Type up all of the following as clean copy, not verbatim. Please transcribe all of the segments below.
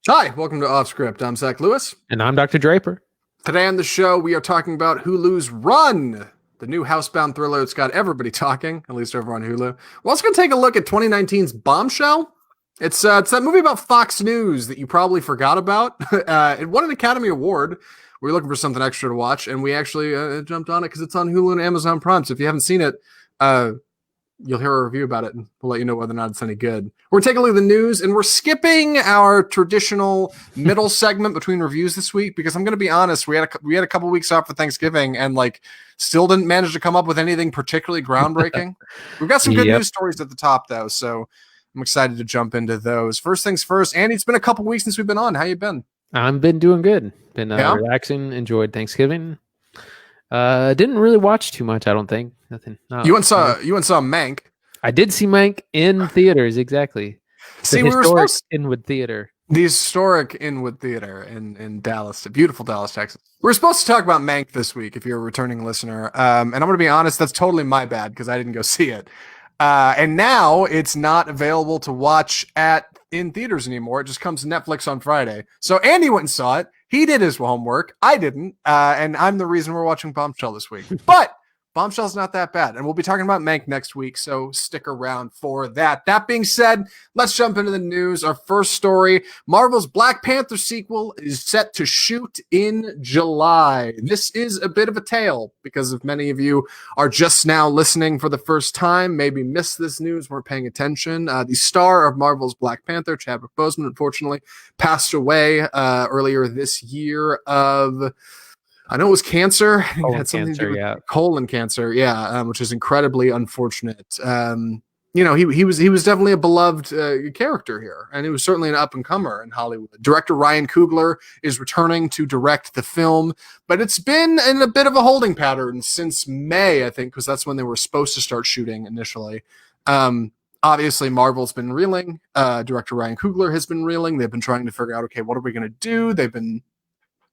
Hi, welcome to Off Script. I'm Zach Lewis. And I'm Dr. Draper. Today on the show, we are talking about Hulu's Run, the new housebound thriller that's got everybody talking, at least over on Hulu. We're also going to take a look at 2019's Bombshell. It's that movie about Fox News that you probably forgot about. It won an Academy Award. We were looking for something extra to watch, and we actually jumped on it because it's on Hulu and Amazon Prime. So if you haven't seen it, you'll hear a review about it, and we'll let you know whether or not it's any good. We're taking a look at the news, and we're skipping our traditional middle segment between reviews this week because I'm going to be honest, we had a couple weeks off for Thanksgiving, and still didn't manage to come up with anything particularly groundbreaking. We've got some good news stories at the top, though, so I'm excited to jump into those. First things first, Andy, it's been a couple weeks since we've been on. How you been? I've been doing good. Been relaxing, enjoyed Thanksgiving. Didn't really watch too much, I don't think. Nothing. You went saw Mank. I did see Mank in theaters, exactly. See, we were supposed Inwood Theater. The historic Inwood Theater in Dallas, beautiful Dallas, Texas. We're supposed to talk about Mank this week if you're a returning listener. And I'm going to be honest, that's totally my bad because I didn't go see it. And now it's not available to watch in theaters anymore. It just comes to Netflix on Friday. So Andy went and saw it. He did his homework. I didn't. And I'm the reason we're watching Bombshell this week. But Bombshell's not that bad. And we'll be talking about Mank next week, so stick around for that. That being said, let's jump into the news. Our first story, Marvel's Black Panther sequel is set to shoot in July. This is a bit of a tale because if many of you are just now listening for the first time, maybe missed this news, weren't paying attention. The star of Marvel's Black Panther, Chadwick Boseman, unfortunately passed away earlier this year of... I know it was cancer. It had something to do with colon cancer, which is incredibly unfortunate. He was definitely a beloved character here, and he was certainly an up-and-comer in Hollywood. Director Ryan Coogler is returning to direct the film, but it's been in a bit of a holding pattern since May, I think, because that's when they were supposed to start shooting initially. Obviously, Marvel's been reeling. Director Ryan Coogler has been reeling. They've been trying to figure out, okay, what are we going to do? They've been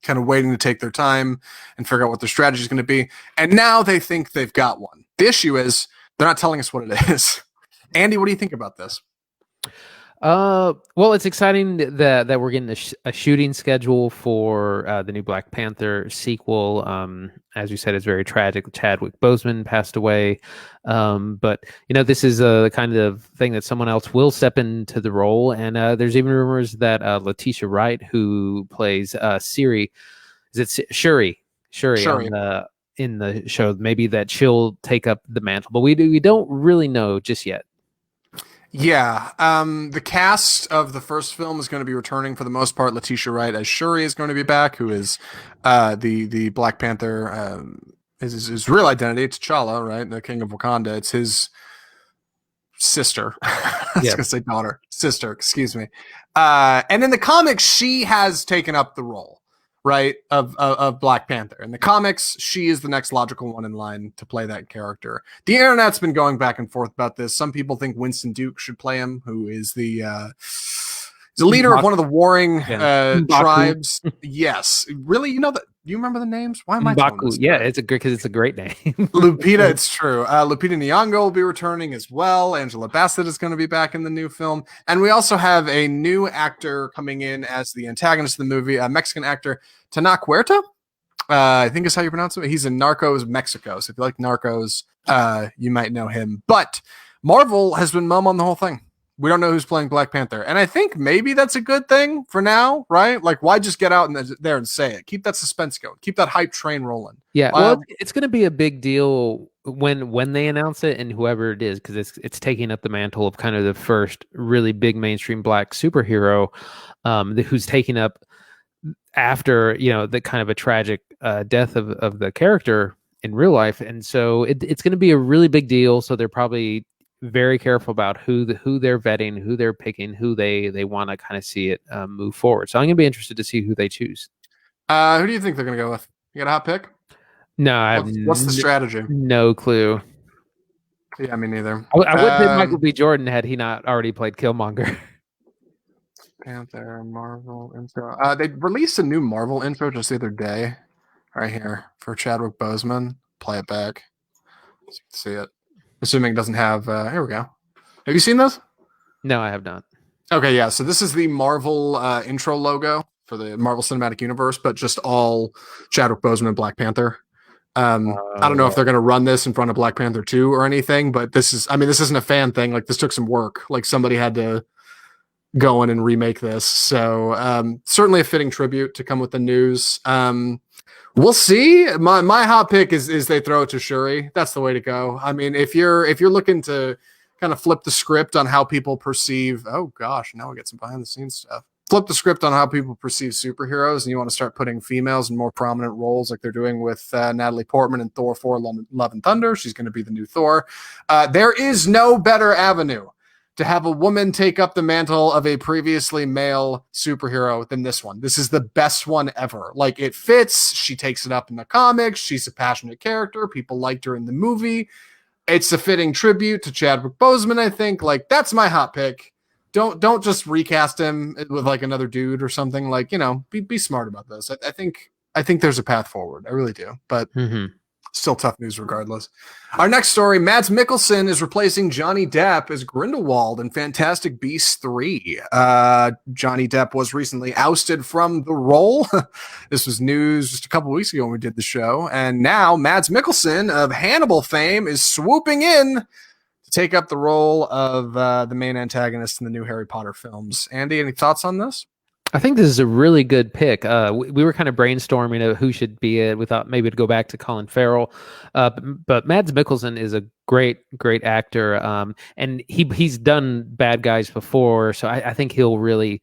kind of waiting to take their time and figure out what their strategy is going to be. And now they think they've got one. The issue is they're not telling us what it is. Andy, what do you think about this? Well, it's exciting that we're getting a shooting schedule for the new Black Panther sequel. As you said, it's very tragic. Chadwick Boseman passed away. But, this is the kind of thing that someone else will step into the role. And there's even rumors that Letitia Wright, who plays Shuri? Shuri. In the show, maybe that she'll take up the mantle. But we don't really know just yet. Yeah, the cast of the first film is going to be returning for the most part. Letitia Wright as Shuri is going to be back, who is the Black Panther. His real identity, T'Challa, right? The King of Wakanda. It's his sister. I was going to say daughter. Sister, excuse me. And in the comics, she has taken up the role, right, of Black Panther. In the comics, she is the next logical one in line to play that character. The internet's been going back and forth about this. Some people think Winston Duke should play him, who is the leader of one of the warring tribes. Yes. Really? Do you remember the names? Why am I telling this? Yeah, because it's a great name. Lupita, it's true. Lupita Nyong'o will be returning as well. Angela Bassett is going to be back in the new film. And we also have a new actor coming in as the antagonist of the movie, a Mexican actor, Tana Huerta. I think is how you pronounce it. He's in Narcos Mexico. So if you like Narcos, you might know him. But Marvel has been mum on the whole thing. We don't know who's playing Black Panther. And I think maybe that's a good thing for now, right? Like, why just get out there and say it? Keep that suspense going. Keep that hype train rolling. Yeah, well, it's going to be a big deal when they announce it and whoever it is, because it's taking up the mantle of kind of the first really big mainstream Black superhero who's taking up after, the kind of a tragic death of the character in real life. And so it's going to be a really big deal. So they're probably very careful about who they're vetting, who they're picking, who they want to kind of see it move forward. So I'm going to be interested to see who they choose. Who do you think they're going to go with? You got a hot pick? No, what's the strategy? No clue. Yeah, me neither. I would say Michael B. Jordan had he not already played Killmonger. Panther Marvel intro. They released a new Marvel intro just the other day, right here for Chadwick Boseman. Play it back so you can see it. Assuming it doesn't have. Here we go. Have you seen those? No, I have not. Okay, yeah. So this is the Marvel intro logo for the Marvel Cinematic Universe, but just all Chadwick Boseman and Black Panther. I don't know if Yeah. they're going to run this in front of Black Panther 2 or anything, but I mean, this isn't a fan thing. Like, this took some work. Like, somebody had to go in and remake this. So, certainly a fitting tribute to come with the news. We'll see. My hot pick is they throw it to Shuri. That's the way to go. I mean, if you're looking to kind of flip the script on how people perceive, oh gosh, now we get some behind the scenes stuff. Flip the script on how people perceive superheroes, and you want to start putting females in more prominent roles, like they're doing with Natalie Portman in Thor 4: Love and Thunder. She's going to be the new Thor. There is no better avenue to have a woman take up the mantle of a previously male superhero than this one. This is the best one ever. Like, it fits. She takes it up in the comics. She's a passionate character. People liked her in the movie. It's a fitting tribute to Chadwick Boseman, I think. Like, that's my hot pick. Don't just recast him with like another dude or something. Like, be smart about this. I think there's a path forward. I really do. But still tough news regardless. Our next story, Mads Mikkelsen is replacing Johnny Depp as Grindelwald in Fantastic Beasts 3. Johnny Depp was recently ousted from the role. This was news just a couple weeks ago when we did the show. And now Mads Mikkelsen of Hannibal fame is swooping in to take up the role of the main antagonist in the new Harry Potter films. Andy, any thoughts on this? I think this is a really good pick. We were kind of brainstorming of who should be it. We thought maybe to go back to Colin Farrell, but Mads Mikkelsen is a great actor, and he's done bad guys before, so I think he'll really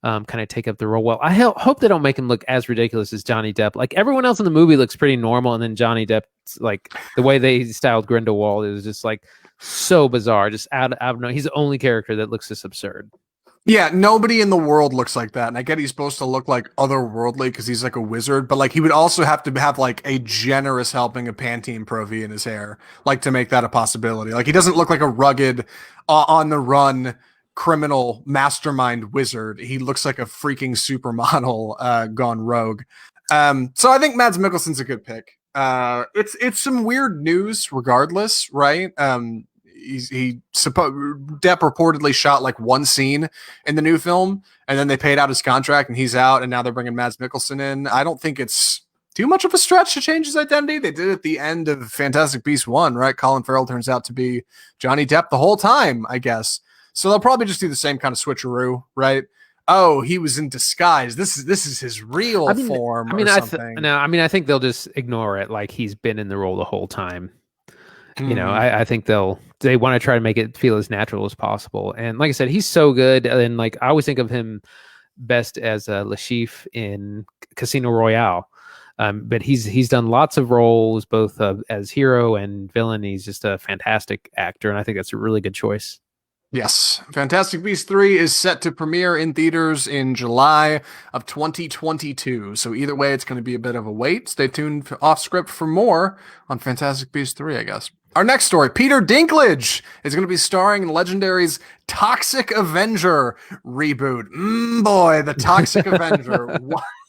kind of take up the role well. I hope they don't make him look as ridiculous as Johnny Depp. Like, everyone else in the movie looks pretty normal, and then Johnny Depp, like the way they styled Grindelwald is just like so bizarre, just out of no. He's the only character that looks this absurd. Yeah, nobody in the world looks like that. And I get he's supposed to look like otherworldly because he's like a wizard, but like he would also have to have like a generous helping of Pantene Pro V in his hair, like to make that a possibility. Like, he doesn't look like a rugged, on the run criminal mastermind wizard. He looks like a freaking supermodel gone rogue. So I think Mads Mikkelsen's a good pick. It's some weird news regardless, right? Depp reportedly shot like one scene in the new film, and then they paid out his contract and he's out, and now they're bringing Mads Mikkelsen in. I don't think it's too much of a stretch to change his identity. They did it at the end of Fantastic Beasts 1, right? Colin Farrell turns out to be Johnny Depp the whole time, I guess. So they'll probably just do the same kind of switcheroo, right? Oh, he was in disguise. This is his real form. I think they'll just ignore it, like he's been in the role the whole time. I think they want to try to make it feel as natural as possible. And like I said, he's so good. And like, I always think of him best as Le Chiffre in Casino Royale. But he's done lots of roles, both as hero and villain. He's just a fantastic actor, and I think that's a really good choice. Yes. Fantastic Beasts 3 is set to premiere in theaters in July of 2022. So either way, it's going to be a bit of a wait. Stay tuned off script for more on Fantastic Beasts 3, I guess. Our next story, Peter Dinklage is going to be starring in Legendary's Toxic Avenger reboot. Boy, the Toxic Avenger.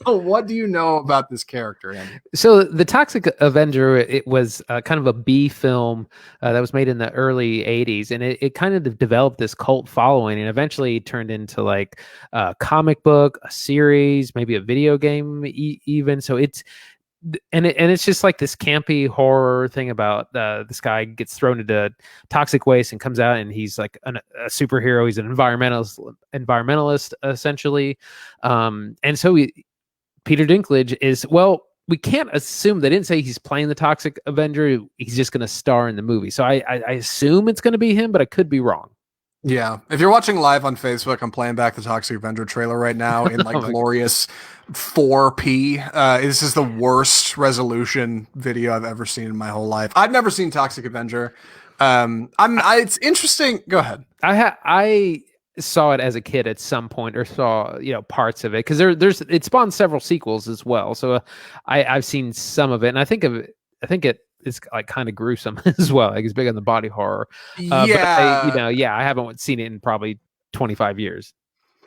What do you know about this character, Andy? So the Toxic Avenger, it was kind of a B film that was made in the early 80s, and it kind of developed this cult following, and eventually turned into like a comic book, a series, maybe a video game even. So it's just like this campy horror thing about this guy gets thrown into toxic waste and comes out, and he's like a superhero. He's an environmentalist essentially, and so Peter Dinklage is, well, we can't assume, they didn't say he's playing the Toxic Avenger. He's just going to star in the movie. So I assume it's going to be him, but I could be wrong. Yeah. If you're watching live on Facebook, I'm playing back the Toxic Avenger trailer right now in like glorious 4P. This is the worst resolution video I've ever seen in my whole life. I've never seen Toxic Avenger. It's interesting. Go ahead. I saw it as a kid at some point, or saw parts of it, because it spawned several sequels as well. So I've seen some of it, and I think it is like kind of gruesome as well. Like, it's big on the body horror. Yeah, I haven't seen it in probably 25 years.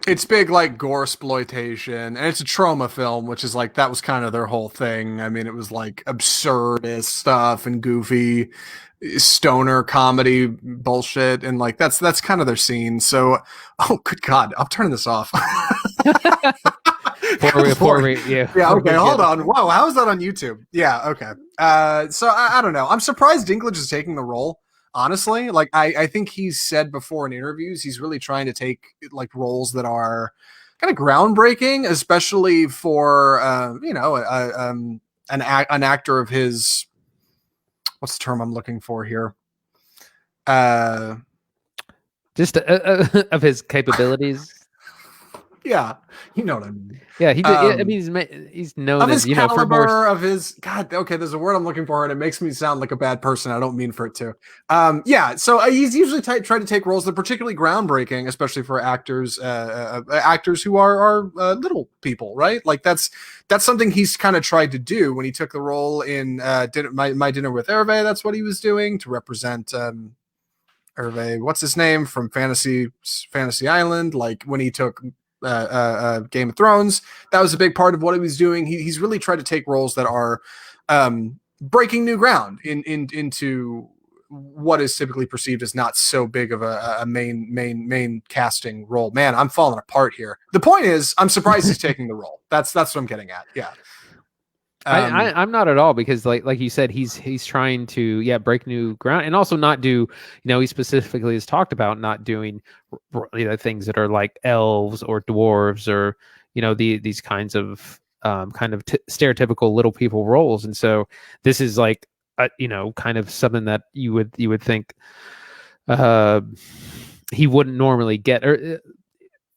It's big like gore exploitation, and it's a trauma film, which is like that was kind of their whole thing. I mean, it was like absurdist stuff and goofy stoner comedy bullshit, and like that's kind of their scene. So, oh good God, I'm turning this off. Good Lord. Yeah, Yeah, before okay, we hold get on. Whoa, how is that on YouTube? Yeah, okay. So I don't know. I'm surprised Dinklage is taking the role. Honestly, like I think he's said before in interviews, he's really trying to take like roles that are kind of groundbreaking, especially for an actor of his. What's the term I'm looking for here? Uh, just of his capabilities. yeah, you know what I mean. Yeah, he did. I Um, mean, he's known of as his for more. caliber, of his God. Okay, there's a word I'm looking for, and it makes me sound like a bad person. I don't mean for it to. Yeah. So he's usually tried to take roles that are particularly groundbreaking, especially for actors who are little people, right? Like that's something he's kind of tried to do when he took the role in My Dinner with Hervé. That's what he was doing to represent Hervé. What's his name from Fantasy Island? Like when he took Game of Thrones. That was a big part of what he was doing. He's really tried to take roles that are breaking new ground into what is typically perceived as not so big of a main casting role. Man, I'm falling apart here. The point is, I'm surprised he's taking the role. That's what I'm getting at. Yeah. I'm not at all, because like you said, he's trying to break new ground, and also not do, he specifically has talked about not doing things that are like elves or dwarves or these kinds of stereotypical little people roles. And so this is like kind of something that you would think uh he wouldn't normally get, or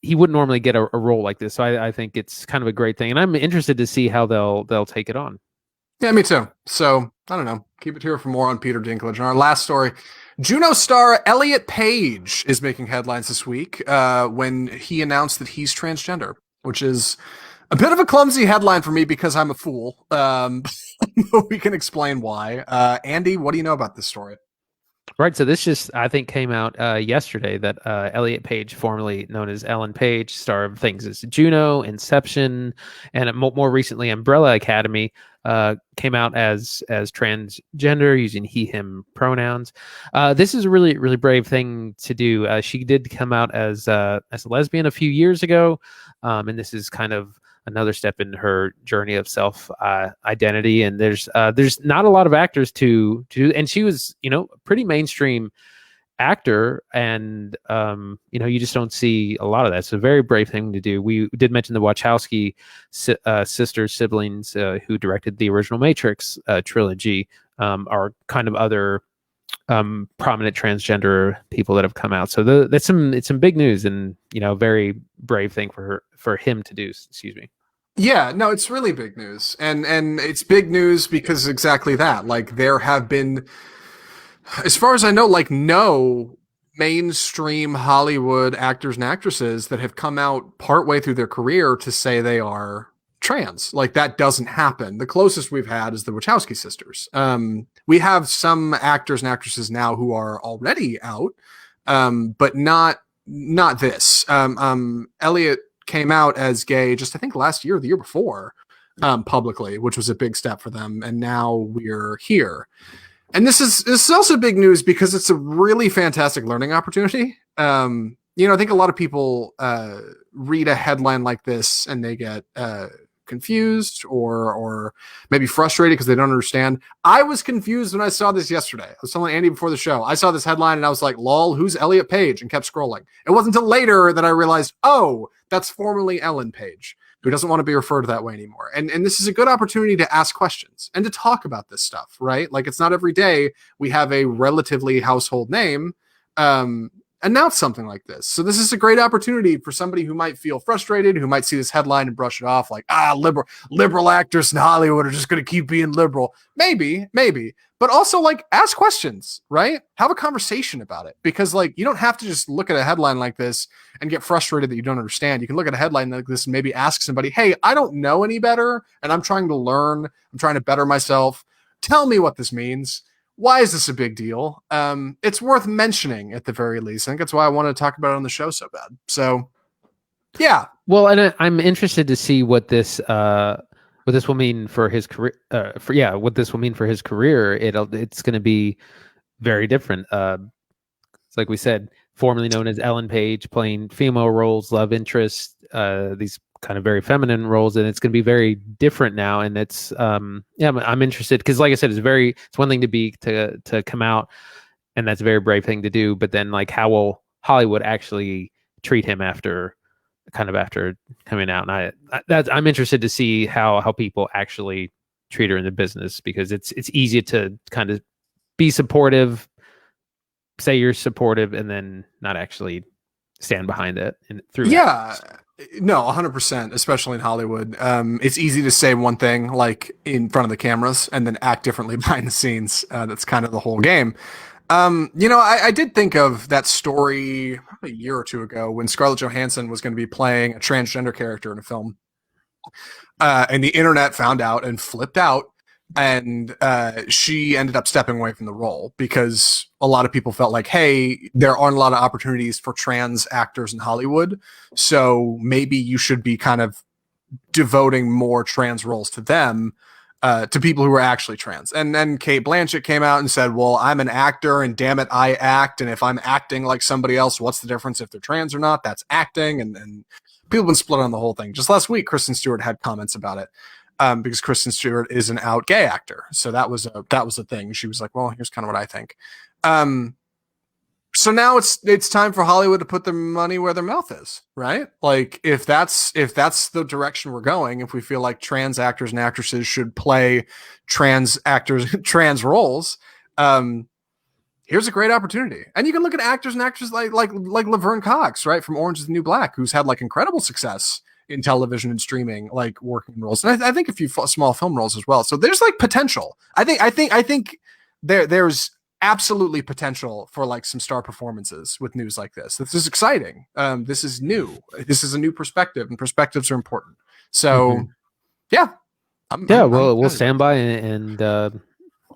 he wouldn't normally get a role like this. So I think it's kind of a great thing, and I'm interested to see how they'll take it on. Yeah, me too. So I don't know. Keep it here for more on Peter Dinklage. And our last story, Juno star Elliott Page is making headlines this week when he announced that he's transgender, which is a bit of a clumsy headline for me because I'm a fool. But we can explain why. Andy, what do you know about this story? Right. So this just, I think, came out yesterday that Elliott Page, formerly known as Ellen Page, star of things as Juno, Inception, and more recently Umbrella Academy, came out as transgender, using he/him pronouns. This is a really, really brave thing to do. She did come out as a lesbian a few years ago, and this is kind of another step in her journey of self identity. And there's not a lot of actors to do, and she was a pretty mainstream actor, and you just don't see a lot of that. It's a very brave thing to do. We did mention the Wachowski siblings, who directed the original Matrix trilogy, are kind of other prominent transgender people that have come out. So it's some big news, and very brave thing for him to do. Excuse me. Yeah, no, it's really big news. And it's big news because exactly that. Like there have been, as far as I know, like no mainstream Hollywood actors and actresses that have come out partway through their career to say they are trans. Like that doesn't happen. The closest we've had is the Wachowski sisters. We have some actors and actresses now who are already out, but not this. Elliot came out as gay just I think last year or the year before, publicly, which was a big step for them, and now we're here. And this is also big news because it's a really fantastic learning opportunity. I think a lot of people read a headline like this and they get confused or maybe frustrated because they don't understand. I was confused when I saw this yesterday. I was telling Andy before the show. I saw this headline and I was like, lol, who's Elliott Page? And kept scrolling. It wasn't until later that I realized, oh, that's formerly Ellen Page, who doesn't want to be referred to that way anymore. And this is a good opportunity to ask questions and to talk about this stuff, right? Like it's not every day we have a relatively household name announce something like this. So this is a great opportunity for somebody who might feel frustrated, who might see this headline and brush it off like, liberal actors in Hollywood are just going to keep being liberal. Maybe, but also like ask questions, right? Have a conversation about it, because like you don't have to just look at a headline like this and get frustrated that you don't understand. You can look at a headline like this and maybe ask somebody, hey, I don't know any better and I'm trying to learn. I'm trying to better myself. Tell me what this means. Why is this a big deal? It's worth mentioning at the very least. I think that's why I wanted to talk about it on the show so bad. So Yeah. Well, and I'm interested to see what this will mean for his career. What this will mean for his career. It's going to be very different. It's like we said, formerly known as Ellen Page, playing female roles, love interest, these kind of very feminine roles, and it's going to be very different now. And it's I'm interested because, like I said, it's one thing to come out, and that's a very brave thing to do. But then, like, how will Hollywood actually treat him after coming out? And I'm interested to see how people actually treat her in the business, because it's easy to kind of be supportive, say you're supportive, and then not actually stand behind it through. Yeah. No, 100%, especially in Hollywood. It's easy to say one thing like in front of the cameras and then act differently behind the scenes. That's kind of the whole game. I did think of that story probably a year or two ago when Scarlett Johansson was going to be playing a transgender character in a film. And the internet found out and flipped out. And she ended up stepping away from the role because a lot of people felt like, hey, there aren't a lot of opportunities for trans actors in Hollywood. So maybe you should be kind of devoting more trans roles to them. To people who are actually trans. And then Kate Blanchett came out and said, well, I'm an actor and damn it, I act. And if I'm acting like somebody else, what's the difference if they're trans or not? That's acting. And people have been split on the whole thing. Just last week, Kristen Stewart had comments about it because Kristen Stewart is an out gay actor. So that was a thing. She was like, well, here's kind of what I think. So now it's time for Hollywood to put their money where their mouth is, right? Like if that's the direction we're going, if we feel like trans actors and actresses should play trans roles, here's a great opportunity. And you can look at actors and actresses like Laverne Cox, right, from Orange is the New Black, who's had like incredible success in television and streaming, like working roles, and I think a few small film roles as well. So there's like potential. I think there's absolutely potential for like some star performances with news like this. This is exciting. This is new. This is a new perspective, and perspectives are important. So, yeah. We'll stand by and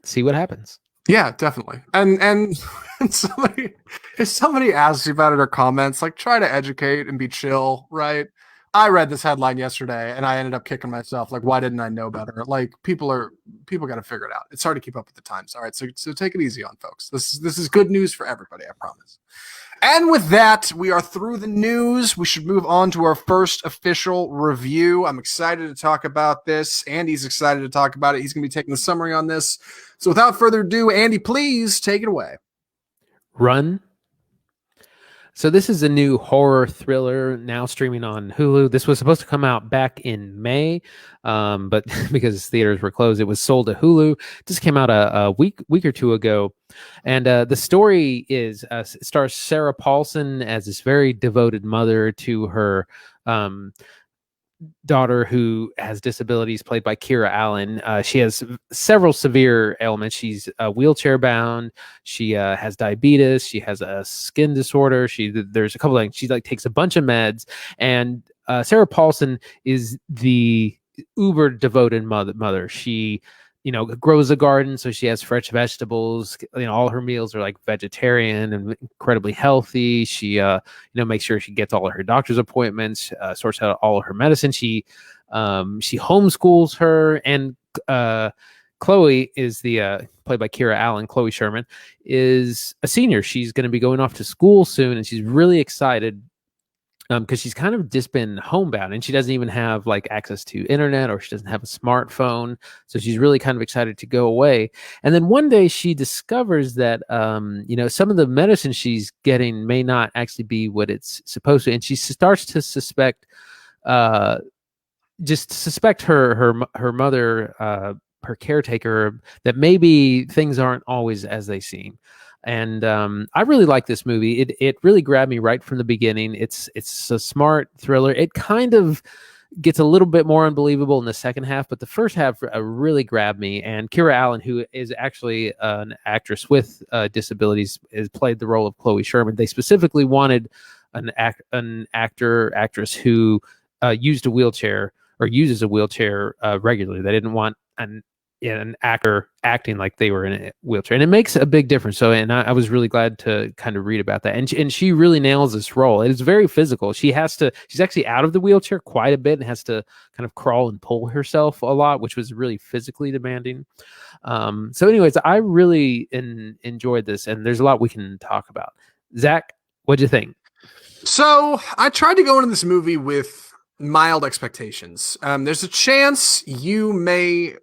see what happens. Yeah, definitely. And somebody, if somebody asks you about it or comments, like try to educate and be chill, right? I read this headline yesterday and I ended up kicking myself. Like, why didn't I know better? Like, people got to figure it out. It's hard to keep up with the times. All right. So take it easy on folks. This is good news for everybody. I promise. And with that, we are through the news. We should move on to our first official review. I'm excited to talk about this. Andy's excited to talk about it. He's going to be taking the summary on this. So without further ado, Andy, please take it away. Run. So this is a new horror thriller now streaming on Hulu. This was supposed to come out back in May, but because theaters were closed, it was sold to Hulu. This came out a week or two ago, and the story stars Sarah Paulson as this very devoted mother to her daughter who has disabilities, played by Kira Allen. She has several severe ailments. She's wheelchair bound. She has diabetes. She has a skin disorder. There's a couple of things. She like takes a bunch of meds, and Sarah Paulson is the uber devoted mother. She grows a garden, so she has fresh vegetables. All her meals are like vegetarian and incredibly healthy. She makes sure she gets all of her doctor's appointments, sorts out all of her medicine. She homeschools her, and Chloe is the played by Kira Allen. Chloe Sherman is a senior. She's going to be going off to school soon, and she's really excited because she's kind of just been homebound, and she doesn't even have like access to internet, or she doesn't have a smartphone. So she's really kind of excited to go away. And then one day she discovers that, some of the medicine she's getting may not actually be what it's supposed to. And she starts to suspect, her mother, her caretaker, that maybe things aren't always as they seem. And I really like this movie. It really grabbed me right from the beginning. It's a smart thriller. It kind of gets a little bit more unbelievable in the second half, but the first half really grabbed me. And Kira Allen, who is actually an actress with disabilities, has played the role of Chloe Sherman. They specifically wanted an actress who used a wheelchair or uses a wheelchair regularly. They didn't want an an actor acting like they were in a wheelchair, and it makes a big difference. So, and I was really glad to kind of read about that. And she really nails this role. It is very physical. She's actually out of the wheelchair quite a bit and has to kind of crawl and pull herself a lot, which was really physically demanding. So anyways, I really enjoyed this, and there's a lot we can talk about. Zach, what'd you think? So I tried to go into this movie with mild expectations. There's a chance you may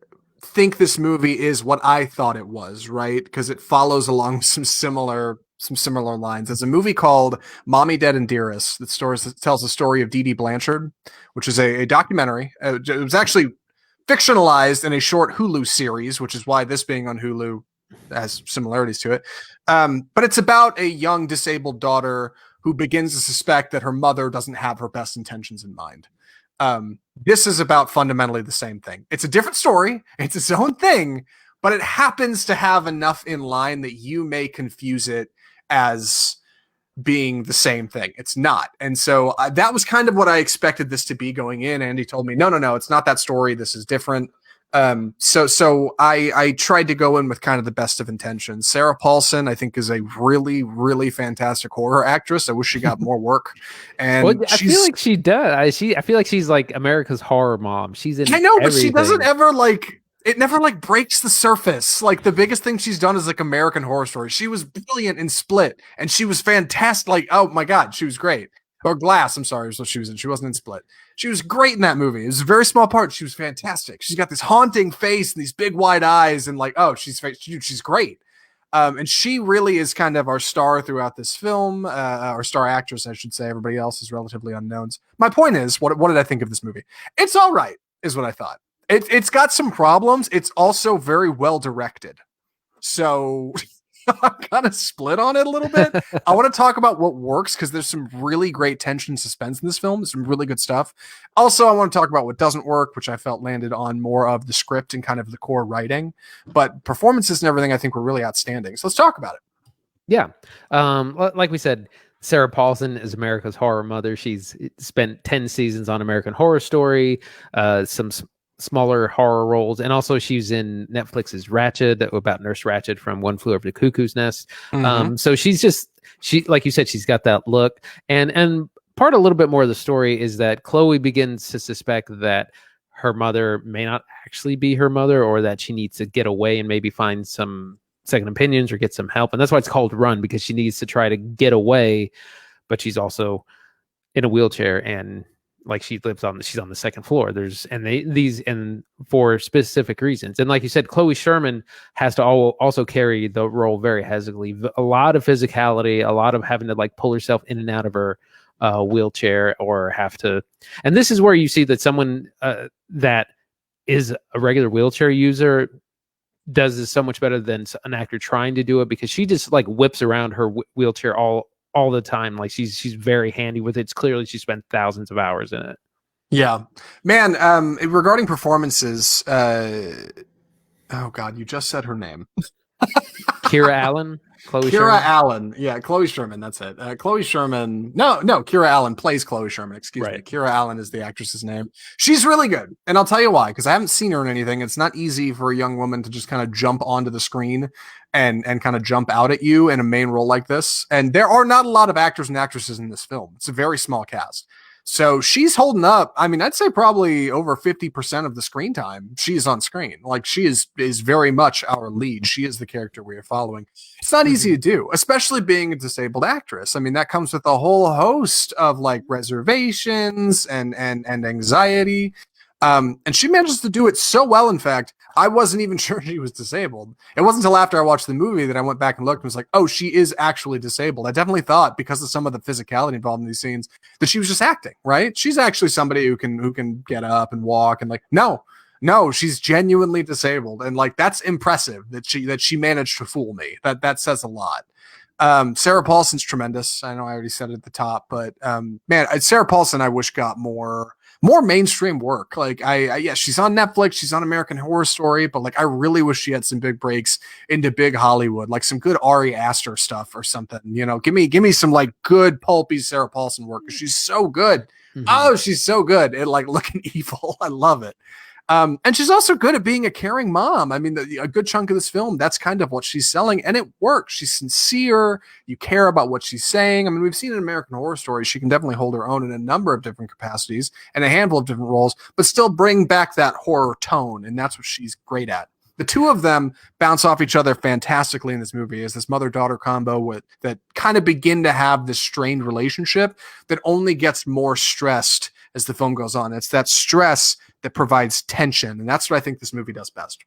think this movie is what I thought it was, right? Because it follows along some similar lines. There's a movie called Mommy, Dead, and Dearest that tells the story of Dee Dee Blanchard, which is a documentary. It was actually fictionalized in a short Hulu series, which is why this being on Hulu has similarities to it. But it's about a young disabled daughter who begins to suspect that her mother doesn't have her best intentions in mind. This is about fundamentally the same thing. It's a different story. It's its own thing, but it happens to have enough in line that you may confuse it as being the same thing. It's not. And so that was kind of what I expected this to be going in. Andy told me, no, it's not that story. This is different. So I tried to go in with kind of the best of intentions. Sarah Paulson, I think, is a really, really fantastic horror actress. I wish she got more work. And well, I feel like she does. I feel like she's like America's horror mom. She's in. I know, but everything. she doesn't ever like. It never like breaks the surface. Like the biggest thing she's done is like American Horror Story. She was brilliant in Split, and she was fantastic. Like, oh my god, she was great. Or Glass, I'm sorry, is what she was in. She wasn't in Split. She was great in that movie. It was a very small part. She was fantastic. She's got this haunting face and these big wide eyes, and like, oh, she's great. And she really is kind of our star throughout this film, our star actress, I should say. Everybody else is relatively unknowns. My point is, what did I think of this movie? It's all right, is what I thought. It's got some problems. It's also very well directed. So I'm kind of split on it a little bit. I want to talk about what works because there's some really great tension and suspense in this film. There's some really good stuff. Also, I want to talk about what doesn't work, which I felt landed on more of the script and kind of the core writing. But performances and everything I think were really outstanding. So let's talk about it. Yeah. Like we said, Sarah Paulson is America's horror mother. She's spent 10 seasons on American Horror Story, some smaller horror roles, and also she's in Netflix's Ratched about Nurse Ratched from One Flew Over the Cuckoo's Nest. So she like you said, she's got that look, and part a little bit more of the story is that Chloe begins to suspect that her mother may not actually be her mother, or that she needs to get away and maybe find some second opinions or get some help. And that's why it's called Run, because she needs to try to get away, but she's also in a wheelchair, and like she's on the second floor. And for specific reasons. And like you said, Chloe Sherman has to also carry the role very heavily. A lot of physicality, a lot of having to like pull herself in and out of her wheelchair, or have to. And this is where you see that someone that is a regular wheelchair user does this so much better than an actor trying to do it, because she just like whips around her wheelchair all the time. Like she's very handy with it. It's clearly she spent thousands of hours in it. Yeah, man. Regarding performances, oh god, you just said her name. Kira Allen, Kira Allen. Yeah, Chloe Sherman. That's it. Chloe Sherman. No, Kira Allen plays Chloe Sherman. Excuse me. Kira Allen is the actress's name. She's really good. And I'll tell you why, because I haven't seen her in anything. It's not easy for a young woman to just kind of jump onto the screen and kind of jump out at you in a main role like this. And there are not a lot of actors and actresses in this film. It's a very small cast. So she's holding up. I mean, I'd say probably over 50% of the screen time she is on screen. Like she is very much our lead. She is the character we are following. It's not easy to do, especially being a disabled actress. I mean, that comes with a whole host of like reservations and anxiety. And she manages to do it so well. In fact, I wasn't even sure she was disabled. It wasn't until after I watched the movie that I went back and looked and was like, oh, she is actually disabled. I definitely thought, because of some of the physicality involved in these scenes, that she was just acting, right? She's actually somebody who can get up and walk, and like, no, she's genuinely disabled. And like, that's impressive that she managed to fool me. That says a lot. Sarah Paulson's tremendous. I know I already said it at the top, but man, Sarah Paulson, I wish got more mainstream work. Like yeah, she's on Netflix, she's on American Horror Story, but like I really wish she had some big breaks into big Hollywood, like some good Ari Aster stuff or something. You know, give me some like good pulpy Sarah Paulson work, because she's so good. Oh, she's so good at like looking evil. I love it. And she's also good at being a caring mom. I mean, a good chunk of this film, that's kind of what she's selling, and it works. She's sincere. You care about what she's saying. I mean, we've seen in American Horror Story, she can definitely hold her own in a number of different capacities and a handful of different roles, but still bring back that horror tone, and that's what she's great at. The two of them bounce off each other fantastically in this movie as this mother-daughter combo that kind of begin to have this strained relationship that only gets more stressed as the film goes on. It's that stress that provides tension, and that's what I think this movie does best.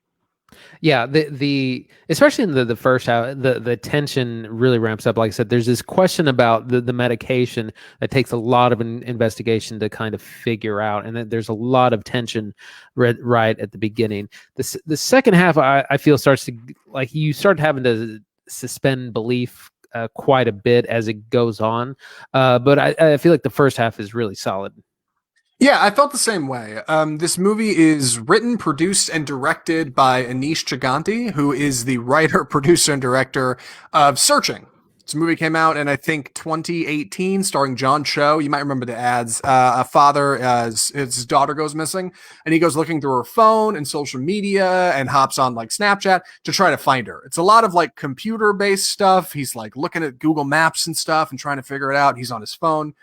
Yeah, the especially in the first half, the tension really ramps up. Like I said, there's this question about the medication that takes a lot of investigation to kind of figure out, and then there's a lot of tension right at the beginning. The second half, I feel, starts to, like, you start having to suspend belief quite a bit as it goes on, but I feel like the first half is really solid. Yeah, I felt the same way. This movie is written, produced, and directed by Anish Chaganty, who is the writer, producer, and director of Searching. This movie came out in, I think, 2018, starring John Cho. You might remember the ads. A father, his daughter goes missing, and he goes looking through her phone and social media and hops on like Snapchat to try to find her. It's a lot of like computer-based stuff. He's like looking at Google Maps and stuff and trying to figure it out. He's on his phone.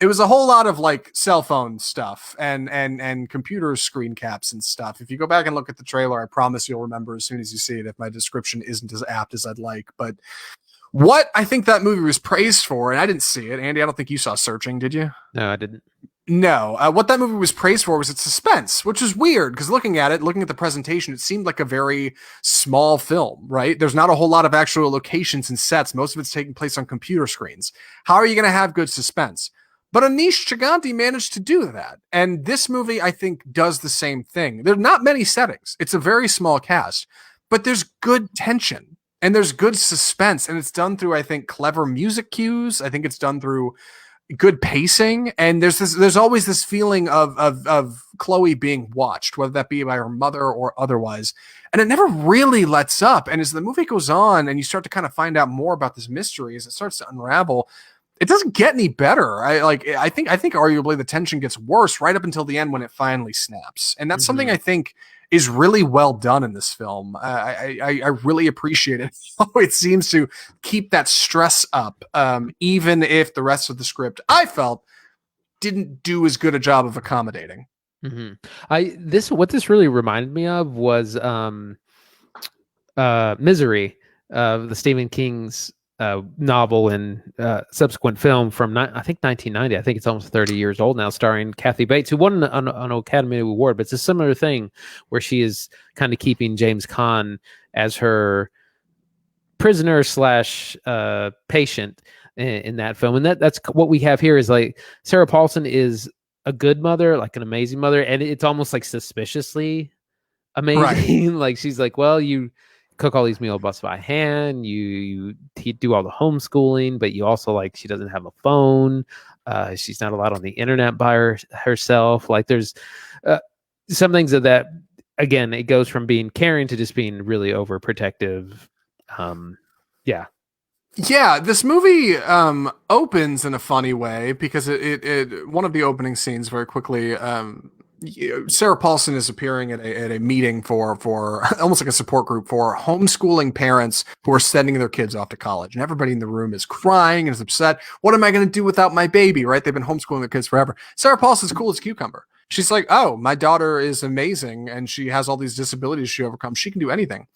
It was a whole lot of like cell phone stuff and computer screen caps and stuff. If you go back and look at the trailer, I promise you'll remember as soon as you see it if my description isn't as apt as I'd like. But what I think that movie was praised for, and I didn't see it, Andy, I don't think you saw Searching, did you? No, I didn't. No. What that movie was praised for was its suspense, which is weird because looking at the presentation, it seemed like a very small film, right? There's not a whole lot of actual locations and sets. Most of it's taking place on computer screens. How are you going to have good suspense? But Anish Chaganty managed to do that. And this movie, I think, does the same thing. There are not many settings. It's a very small cast, but there's good tension and there's good suspense. And it's done through, I think, clever music cues. I think it's done through good pacing. And there's always this feeling of Chloe being watched, whether that be by her mother or otherwise. And it never really lets up. And as the movie goes on and you start to kind of find out more about this mystery, as it starts to unravel, it doesn't get any better. I think arguably the tension gets worse right up until the end when it finally snaps. And that's something I think is really well done in this film. I really appreciate it. It seems to keep that stress up, even if the rest of the script, I felt, didn't do as good a job of accommodating. What this really reminded me of was Misery, the Stephen King's novel and subsequent film from I think 1990. I think it's almost 30 years old now, starring Kathy Bates, who won an Academy Award. But it's a similar thing where she is kind of keeping James Caan as her prisoner / patient in that film. And that's what we have here is like Sarah Paulson is a good mother, like an amazing mother, and it's almost like suspiciously amazing. Right. Like she's like, well, you cook all these meals by hand, you do all the homeschooling, but you also, like, she doesn't have a phone, she's not allowed on the internet by herself. Like there's some things that again, it goes from being caring to just being really overprotective. Yeah, this movie opens in a funny way because it one of the opening scenes very quickly, Sarah Paulson is appearing at a meeting for almost like a support group for homeschooling parents who are sending their kids off to college. And everybody in the room is crying and is upset. What am I going to do without my baby, right? They've been homeschooling their kids forever. Sarah Paulson's cool as a cucumber. She's like, oh, my daughter is amazing and she has all these disabilities she overcomes. She can do anything.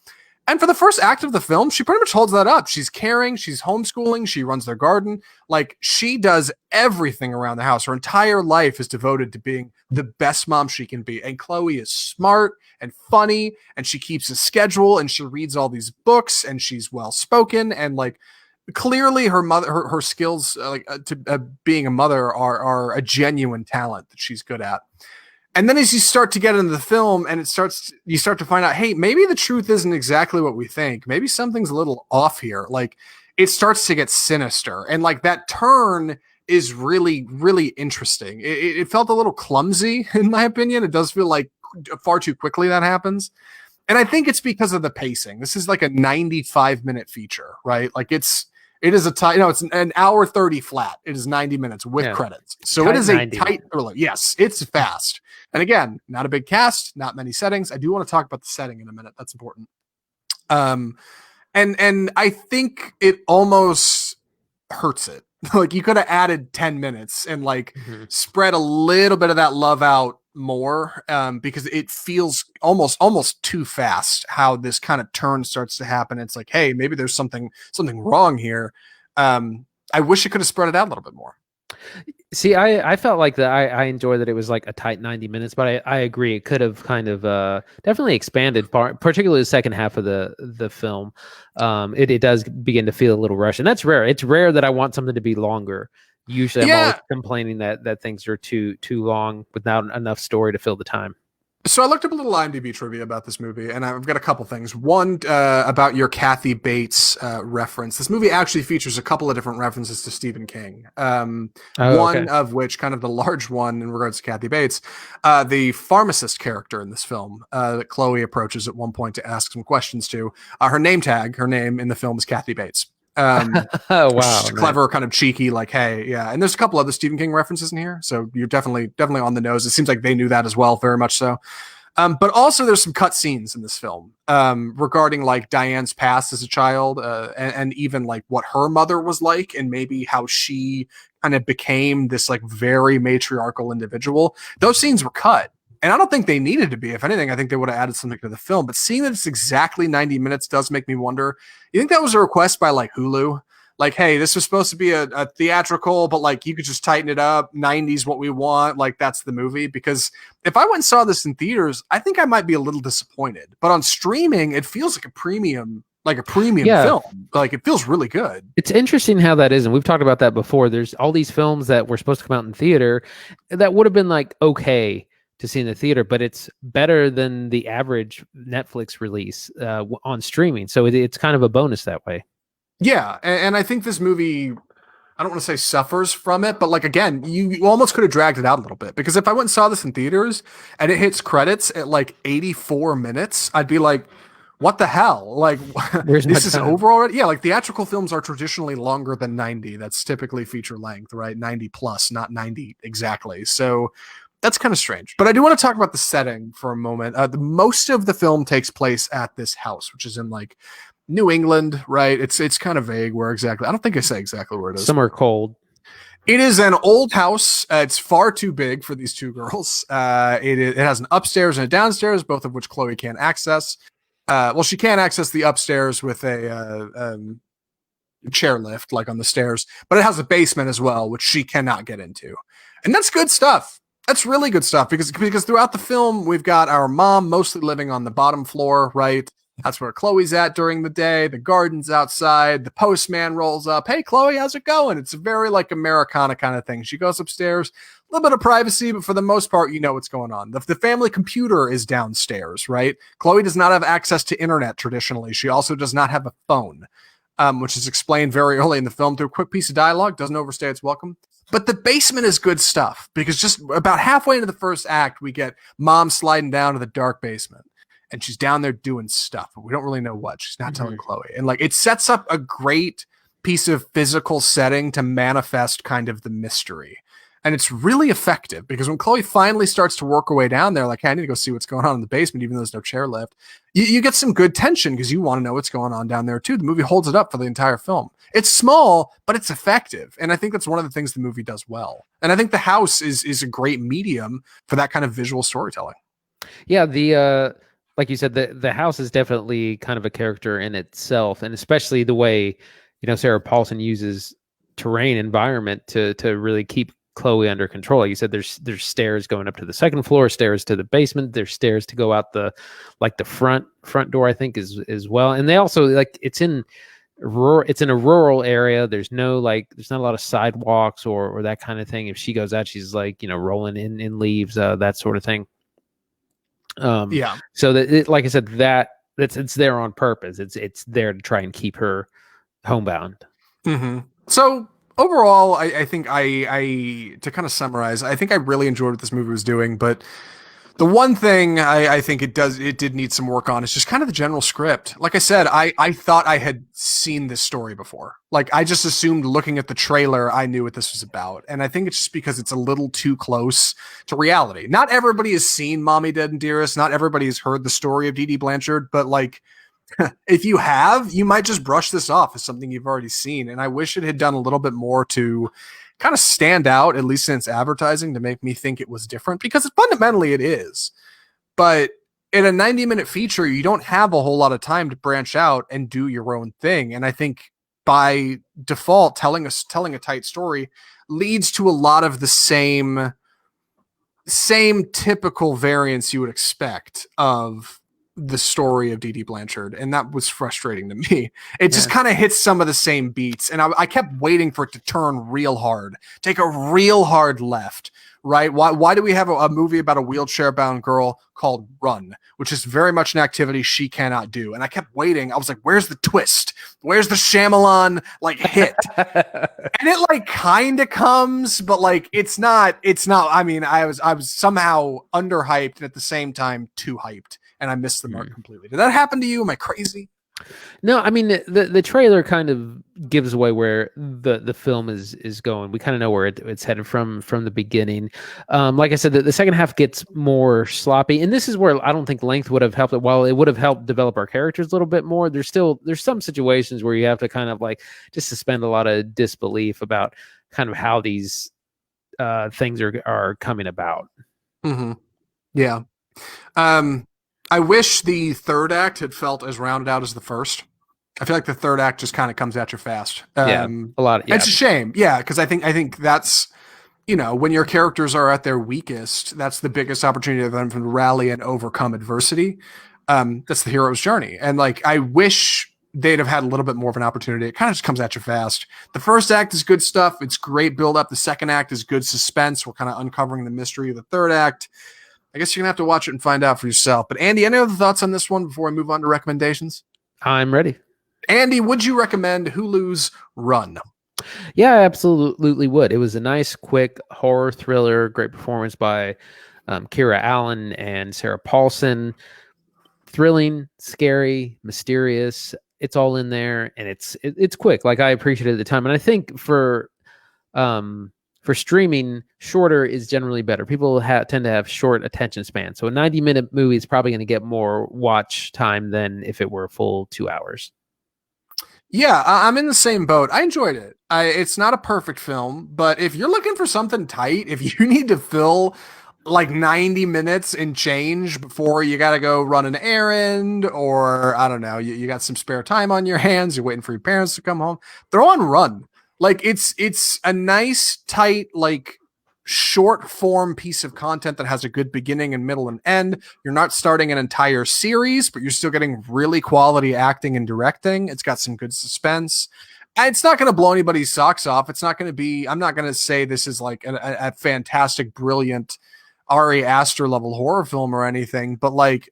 And for the first act of the film, she pretty much holds that up. She's caring, she's homeschooling, she runs their garden. Like, she does everything around the house. Her entire life is devoted to being the best mom she can be. And Chloe is smart and funny, and she keeps a schedule, and she reads all these books, and she's well-spoken. And, like, clearly her skills being a mother are a genuine talent that she's good at. And then as you start to get into the film and you start to find out, hey, maybe the truth isn't exactly what we think. Maybe something's a little off here. Like, it starts to get sinister. And like that turn is really, really interesting. It felt a little clumsy, in my opinion. It does feel like far too quickly that happens. And I think it's because of the pacing. This is like a 95-minute feature, right? Like, it's It is a tight. No, it's an hour 30 flat. It is 90 minutes with credits. So tight it is a 90. tight thriller. Yes, it's fast. And again, not a big cast, not many settings. I do want to talk about the setting in a minute. That's important. And I think it almost hurts it. Like you could have added 10 minutes and like spread a little bit of that love out more, because it feels almost too fast how this kind of turn starts to happen. It's like, hey, maybe there's something wrong here. I wish it could have spread it out a little bit more. See, I felt like that. I enjoyed that it was like a tight 90 minutes, but I agree it could have kind of definitely expanded, particularly the second half of the film. It does begin to feel a little rushed, and that's rare. It's rare that I want something to be longer. Usually, I'm always complaining that things are too long without enough story to fill the time. So I looked up a little IMDb trivia about this movie, and I've got a couple things. One, about your Kathy Bates reference. This movie actually features a couple of different references to Stephen King. One of which, kind of the large one in regards to Kathy Bates, the pharmacist character in this film that Chloe approaches at one point to ask some questions to. Her name in the film is Kathy Bates. Oh wow! Clever, kind of cheeky, like, hey, yeah. And there's a couple other Stephen King references in here, so you're definitely on the nose. It seems like they knew that as well, very much so. But also, there's some cut scenes in this film regarding like Diane's past as a child, and even like what her mother was like, and maybe how she kind of became this like very matriarchal individual. Those scenes were cut. And I don't think they needed to be. If anything, I think they would have added something to the film. But seeing that it's exactly 90 minutes does make me wonder, you think that was a request by like Hulu? Like, hey, this was supposed to be a theatrical, but like you could just tighten it up. 90's what we want. Like that's the movie. Because if I went and saw this in theaters, I think I might be a little disappointed. But on streaming, it feels like a premium film. Like it feels really good. It's interesting how that is. And we've talked about that before. There's all these films that were supposed to come out in theater that would have been like, okay, to see in the theater, but it's better than the average Netflix release on streaming. So it's kind of a bonus that way. Yeah, and I think this movie, I don't want to say suffers from it, but like, again, you almost could have dragged it out a little bit, because if I went and saw this in theaters and it hits credits at like 84 minutes, I'd be like, what the hell? Like, this is over already? Yeah, like theatrical films are traditionally longer than 90. That's typically feature length, right? 90 plus, not 90 exactly. So that's kind of strange. But I do want to talk about the setting for a moment. Most of the film takes place at this house, which is in like New England, right? It's kind of vague where exactly. I don't think I say exactly where it is. Somewhere cold. It is an old house. It's far too big for these two girls. It has an upstairs and a downstairs, both of which Chloe can't access. Well, she can't access the upstairs with a chairlift, like on the stairs, but it has a basement as well, which she cannot get into. And that's good stuff. That's really good stuff because throughout the film, we've got our mom mostly living on the bottom floor, right? That's where Chloe's at during the day. The garden's outside. The postman rolls up. Hey, Chloe, how's it going? It's a very like Americana kind of thing. She goes upstairs, a little bit of privacy, but for the most part, you know what's going on. The family computer is downstairs, right? Chloe does not have access to internet traditionally. She also does not have a phone, which is explained very early in the film through a quick piece of dialogue. Doesn't overstay its welcome. But the basement is good stuff because just about halfway into the first act, we get mom sliding down to the dark basement. And she's down there doing stuff, but we don't really know what. She's not telling Chloe. And like, it sets up a great piece of physical setting to manifest kind of the mystery. And it's really effective because when Chloe finally starts to work her way down there, like, hey, I need to go see what's going on in the basement, even though there's no chairlift, you get some good tension because you want to know what's going on down there too. The movie holds it up for the entire film. It's small, but it's effective. And I think that's one of the things the movie does well. And I think the house is a great medium for that kind of visual storytelling. Yeah, like you said, the house is definitely kind of a character in itself, and especially the way, Sarah Paulson uses terrain environment to really keep Chloe under control. Like you said, there's stairs going up to the second floor, stairs to the basement, there's stairs to go out the front door, I think, as well. And they also it's in a rural area. There's not a lot of sidewalks or that kind of thing. If she goes out, she's rolling in leaves, that sort of thing. So that like I said, it's there on purpose. It's there to try and keep her homebound. Mm-hmm. So overall, I think I to kind of summarize, I think I really enjoyed what this movie was doing, but The one thing I think it did need some work on is just kind of the general script. Like I said, I thought I had seen this story before. Like I just assumed looking at the trailer, I knew what this was about. And I think it's just because it's a little too close to reality. Not everybody has seen Mommy Dead and Dearest. Not everybody has heard the story of Dee Dee Blanchard, but like, if you have, you might just brush this off as something you've already seen. And I wish it had done a little bit more to kind of stand out, at least in its advertising, to make me think it was different, because fundamentally it is. But in a 90-minute feature, you don't have a whole lot of time to branch out and do your own thing. And I think by default, telling a tight story leads to a lot of the same typical variants you would expect of the story of Dee Dee Blanchard, and that was frustrating to me. It just kind of hits some of the same beats, and I kept waiting for it to turn real hard, take a real hard left, right? Why do we have a movie about a wheelchair-bound girl called Run, which is very much an activity she cannot do? And I kept waiting. I was like, where's the twist? Where's the Shyamalan like hit? And it like kind of comes, but like it's not. I mean, I was somehow underhyped and at the same time too hyped, and I missed the mark completely. Did that happen to you? Am I crazy? No, I mean the trailer kind of gives away where the film is going. We kind of know where it's headed from the beginning. Like I said, the second half gets more sloppy, and this is where I don't think length would have helped it. While it would have helped develop our characters a little bit more, there's some situations where you have to kind of like just suspend a lot of disbelief about kind of how these things are coming about. Mm-hmm. Yeah. I wish the third act had felt as rounded out as the first. I feel like the third act just kind of comes at you fast. A lot. Yeah. It's a shame. Yeah. Because I think that's, when your characters are at their weakest, that's the biggest opportunity for them to rally and overcome adversity. That's the hero's journey. And like, I wish they'd have had a little bit more of an opportunity. It kind of just comes at you fast. The first act is good stuff. It's great build up. The second act is good suspense. We're kind of uncovering the mystery of the third act. I guess you're going to have to watch it and find out for yourself. But Andy, any other thoughts on this one before I move on to recommendations? I'm ready. Andy, would you recommend Hulu's Run? Yeah, I absolutely would. It was a nice, quick horror thriller, great performance by Kira Allen and Sarah Paulson. Thrilling, scary, mysterious. It's all in there, and it's quick. Like I appreciated it at the time. And I think for streaming, shorter is generally better. People tend to have short attention span. So a 90-minute movie is probably going to get more watch time than if it were a full 2 hours. Yeah, I'm in the same boat. I enjoyed it. It's not a perfect film, but if you're looking for something tight, if you need to fill like 90 minutes and change before you got to go run an errand, or I don't know, you got some spare time on your hands, you're waiting for your parents to come home, throw on Run. Like it's a nice, tight, like short form piece of content that has a good beginning and middle and end. You're not starting an entire series, but you're still getting really quality acting and directing. It's got some good suspense. And it's not going to blow anybody's socks off. It's not going to be, I'm not going to say this is like a fantastic, brilliant Ari Aster level horror film or anything, but like,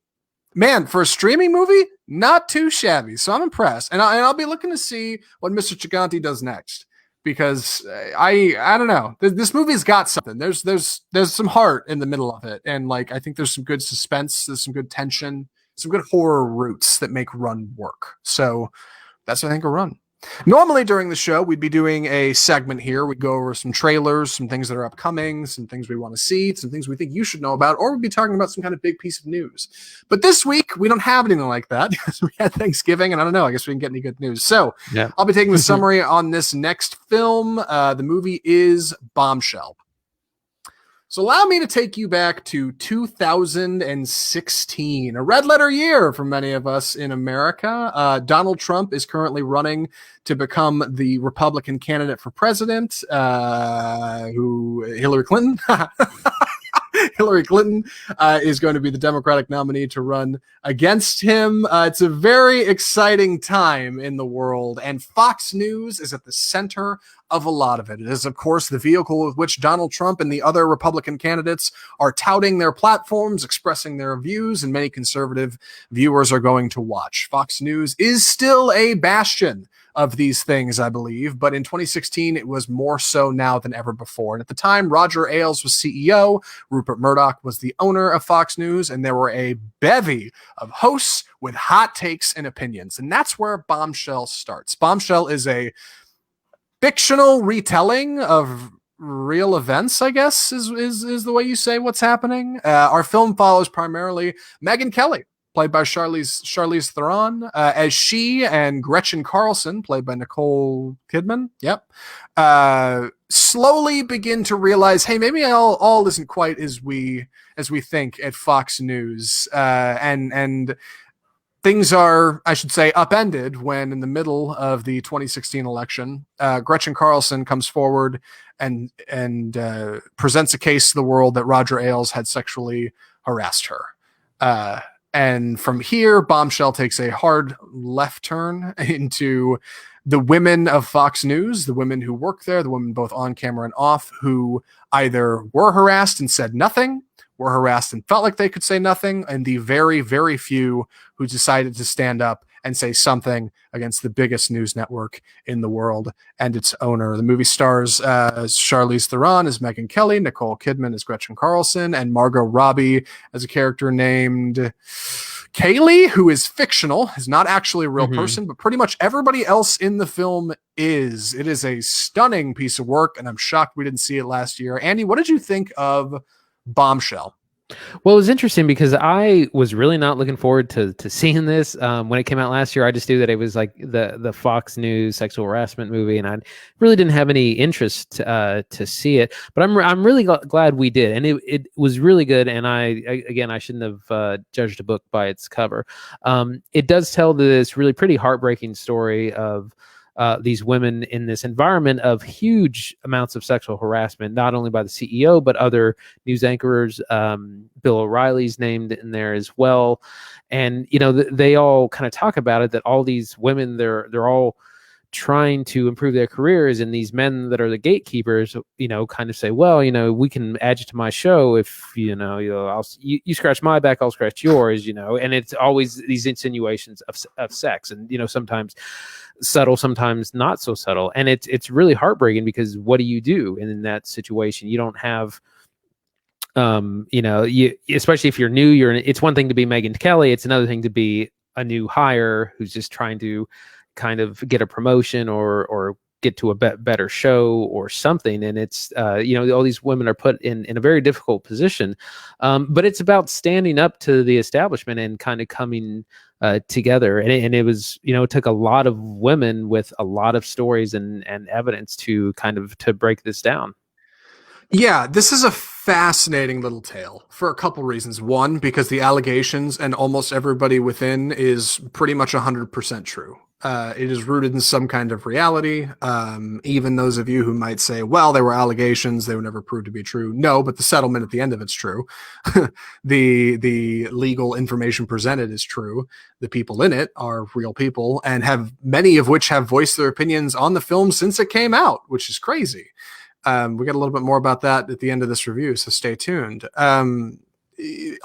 man, for a streaming movie, not too shabby. So I'm impressed. And I'll be looking to see what Mr. Chiganti does next. Because I don't know, this movie's got something. There's some heart in the middle of it, and like I think there's some good suspense, there's some good tension, some good horror roots that make Run work. So that's what I think of Run. Normally during the show, we'd be doing a segment here. We'd go over some trailers, some things that are upcoming, some things we want to see, some things we think you should know about, or we'd be talking about some kind of big piece of news. But this week, we don't have anything like that because we had Thanksgiving, and I don't know, I guess we didn't get any good news. So yeah. I'll be taking the summary on this next film. The movie is Bombshell. So allow me to take you back to 2016, a red letter year for many of us in America. Donald Trump is currently running to become the Republican candidate for president, Hillary Clinton. Hillary Clinton is going to be the Democratic nominee to run against him. It's a very exciting time in the world, and Fox News is at the center of a lot of it. It is, of course, the vehicle with which Donald Trump and the other Republican candidates are touting their platforms, expressing their views, and many conservative viewers are going to watch. Fox News is still a bastion of these things, I believe. But in 2016, it was more so now than ever before. And at the time, Roger Ailes was CEO, Rupert Murdoch was the owner of Fox News, and there were a bevy of hosts with hot takes and opinions. And that's where Bombshell starts. Bombshell is a fictional retelling of real events, I guess, is the way you say what's happening. Our film follows primarily Megyn Kelly, played by Charlize Theron, as she and Gretchen Carlson, played by Nicole Kidman, slowly begin to realize, hey, maybe all isn't quite as we think at Fox News, and things are, I should say, upended when in the middle of the 2016 election, Gretchen Carlson comes forward and presents a case to the world that Roger Ailes had sexually harassed her. And from here, Bombshell takes a hard left turn into the women of Fox News, the women who work there, the women both on camera and off, who either were harassed and said nothing, were harassed and felt like they could say nothing, and the very, very few who decided to stand up and say something against the biggest news network in the world and its owner. The movie stars Charlize Theron as Megyn Kelly, Nicole Kidman as Gretchen Carlson, and Margot Robbie as a character named Kaylee, who is fictional, is not actually a real person, but pretty much everybody else in the film is. It is a stunning piece of work, and I'm shocked we didn't see it last year. Andy, what did you think of Bombshell? Well, it was interesting because I was really not looking forward to seeing this. When it came out last year, I just knew that it was like the Fox News sexual harassment movie, and I really didn't have any interest to see it. But I'm really glad we did, and it was really good. And I shouldn't have judged a book by its cover. It does tell this really pretty heartbreaking story of these women in this environment of huge amounts of sexual harassment, not only by the CEO, but other news anchors. Bill O'Reilly's named in there as well. And, they all kind of talk about it, that all these women, they're all trying to improve their careers, and these men that are the gatekeepers, kind of say, well, we can add you to my show if you scratch my back, I'll scratch yours, and it's always these insinuations of sex, and sometimes subtle, sometimes not so subtle, and it's really heartbreaking because what do you do in that situation? You don't have especially if you're new, it's one thing to be Megyn Kelly, it's another thing to be a new hire who's just trying to kind of get a promotion or get to a better show or something. And it's, all these women are put in a very difficult position. But it's about standing up to the establishment and kind of coming together. And it was, it took a lot of women with a lot of stories and evidence to break this down. Yeah, this is a fascinating little tale for a couple reasons. One, because the allegations and almost everybody within is pretty much 100% true. It is rooted in some kind of reality. Even those of you who might say, well, they were allegations, they were never proved to be true. No, but the settlement at the end of it's true. The legal information presented is true. The people in it are real people, and have many of which have voiced their opinions on the film since it came out, which is crazy. We got a little bit more about that at the end of this review, so stay tuned.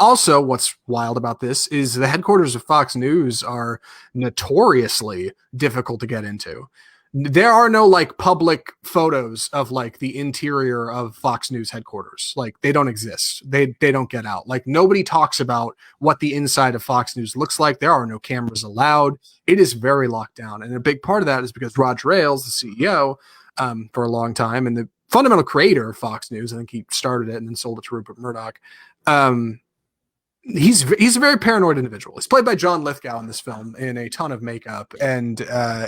Also, what's wild about this is the headquarters of Fox News are notoriously difficult to get into. There are no public photos of the interior of Fox News headquarters. They don't exist. They don't get out. Nobody talks about what the inside of Fox News looks like. There are no cameras allowed. It is very locked down. And a big part of that is because Roger Ailes, the CEO, for a long time, and the fundamental creator of Fox News, I think he started it and then sold it to Rupert Murdoch. He's a very paranoid individual. He's played by John Lithgow in this film in a ton of makeup, and